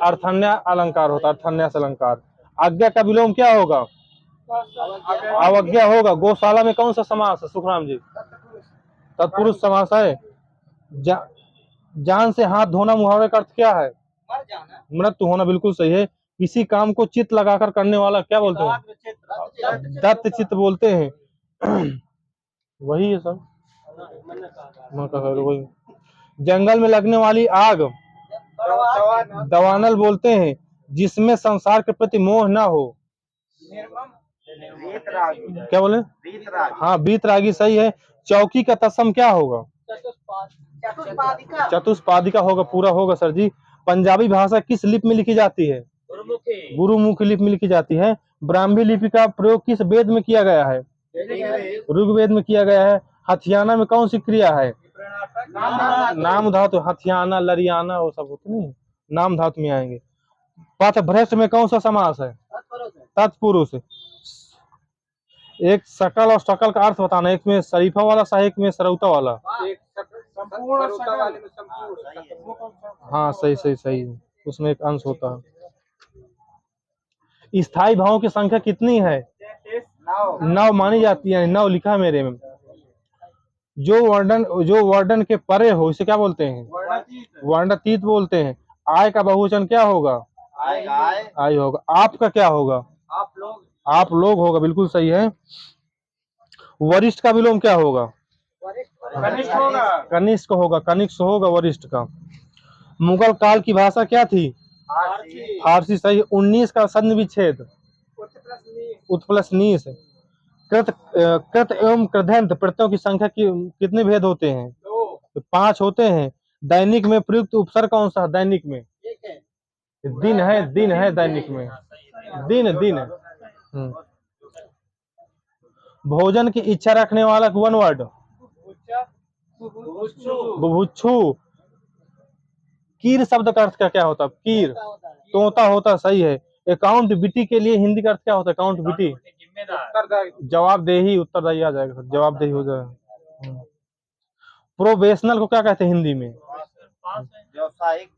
अर्थन्या अलंकार होता है, अर्थन्यास अलंकार। आज्ञा का विलोम क्या होगा? अवज्ञा होगा। गौशाला में कौन सा समास है सुखराम जी? तत्पुरुष समास है। जान से हाथ धोना मुहावरे का अर्थ क्या है? मृत्यु होना, बिल्कुल सही है। किसी काम को चित्त लगाकर करने वाला क्या बोलते हैं? दत्त चित्त बोलते हैं। वही है सब, वही। जंगल में लगने वाली आग दवानल बोलते हैं। जिसमें संसार के प्रति मोह ना हो, क्या बोले? हाँ, बीतरागी, सही है। चौकी का तत्सम क्या होगा? चतुष्पादिका होगा, पूरा होगा सर जी। पंजाबी भाषा किस लिपि में लिखी जाती है? गुरुमुखी लिपि में लिखी जाती है। ब्राह्मी लिपि का प्रयोग किस वेद में किया गया है? ऋग्वेद में किया गया है। हथियाना में कौन सी क्रिया है? नाम धातु। हथियाना, लरियाना वो सब होते नहीं, नाम धातु में आएंगे। पथभ्रष्ट में कौन सा समास है? तत्पुरुष। एक सकल और सकल का अर्थ बताना, एक में शरीफा वाला सा, एक में सरौता वाला। हाँ, सही सही सही, उसमें एक अंश होता है। स्थायी भावों की संख्या कितनी है? 9 मानी जाती है, 9 लिखा है मेरे में। जो वर्णन के परे हो इसे क्या बोलते हैं? वर्णातीत बोलते हैं। आय का बहुवचन क्या होगा? आय होगा। आपका क्या होगा? आप लोग होगा, बिल्कुल सही है। वरिष्ठ का विलोम क्या होगा? कनिष्ठ होगा, कनिष्ठ होगा वरिष्ठ का। मुगल काल की भाषा क्या थी? फारसी, सही। 19 का सन्धि विच्छेद उत्प्लसनीस। कृत एवं कृदंत प्रत्ययों की संख्या कितने भेद होते हैं? 5 होते हैं। दैनिक में प्रयुक्त उपसर्ग कौन सा? दैनिक में दिन है, दिन है दैनिक में, दिन दिन। भोजन की इच्छा रखने वाला 1 वर्ड बुभुक्षु। कीर शब्द का अर्थ क्या होता है? कीर तोता होता, सही है। अकाउंटेबिलिटी के लिए हिंदी का अर्थ क्या होता है? अकाउंटेबिलिटी जवाबदेही, उत्तरदायी आ जाएगा, जवाबदेही हो जाएगा। प्रोबेशनल को क्या कहते हैं हिंदी में?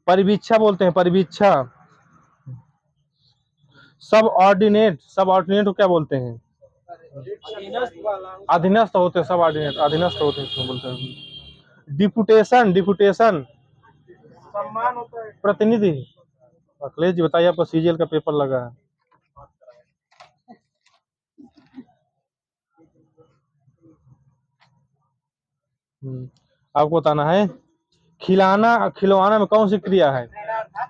परिवीक्षा बोलते हैं, परिवीक्षा। सब ऑर्डिनेट को क्या बोलते हैं? अधीनस्थ होते हैं, सब ऑर्डिनेट अधीनस्थ होते हैं, इसको बोलते हैं। डिपुटेशन सम्मान होता है। प्रतिनिधि। अखिलेश जी बताइए, आपका सीजीएल का पेपर लगा है। आपको बताना है। खिलवाना में कौन सी क्रिया है?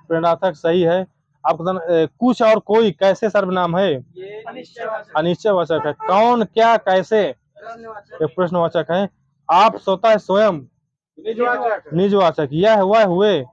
प्रेरणार्थक, सही है। आपको बताना कुछ और कोई कैसे सर्वनाम है? अनिश्चयवाचक है। कौन, क्या, कैसे ये प्रश्नवाचक है। आप, स्वतः, स्वयं निजवाचक। निजवाचक। यह, वह, हुए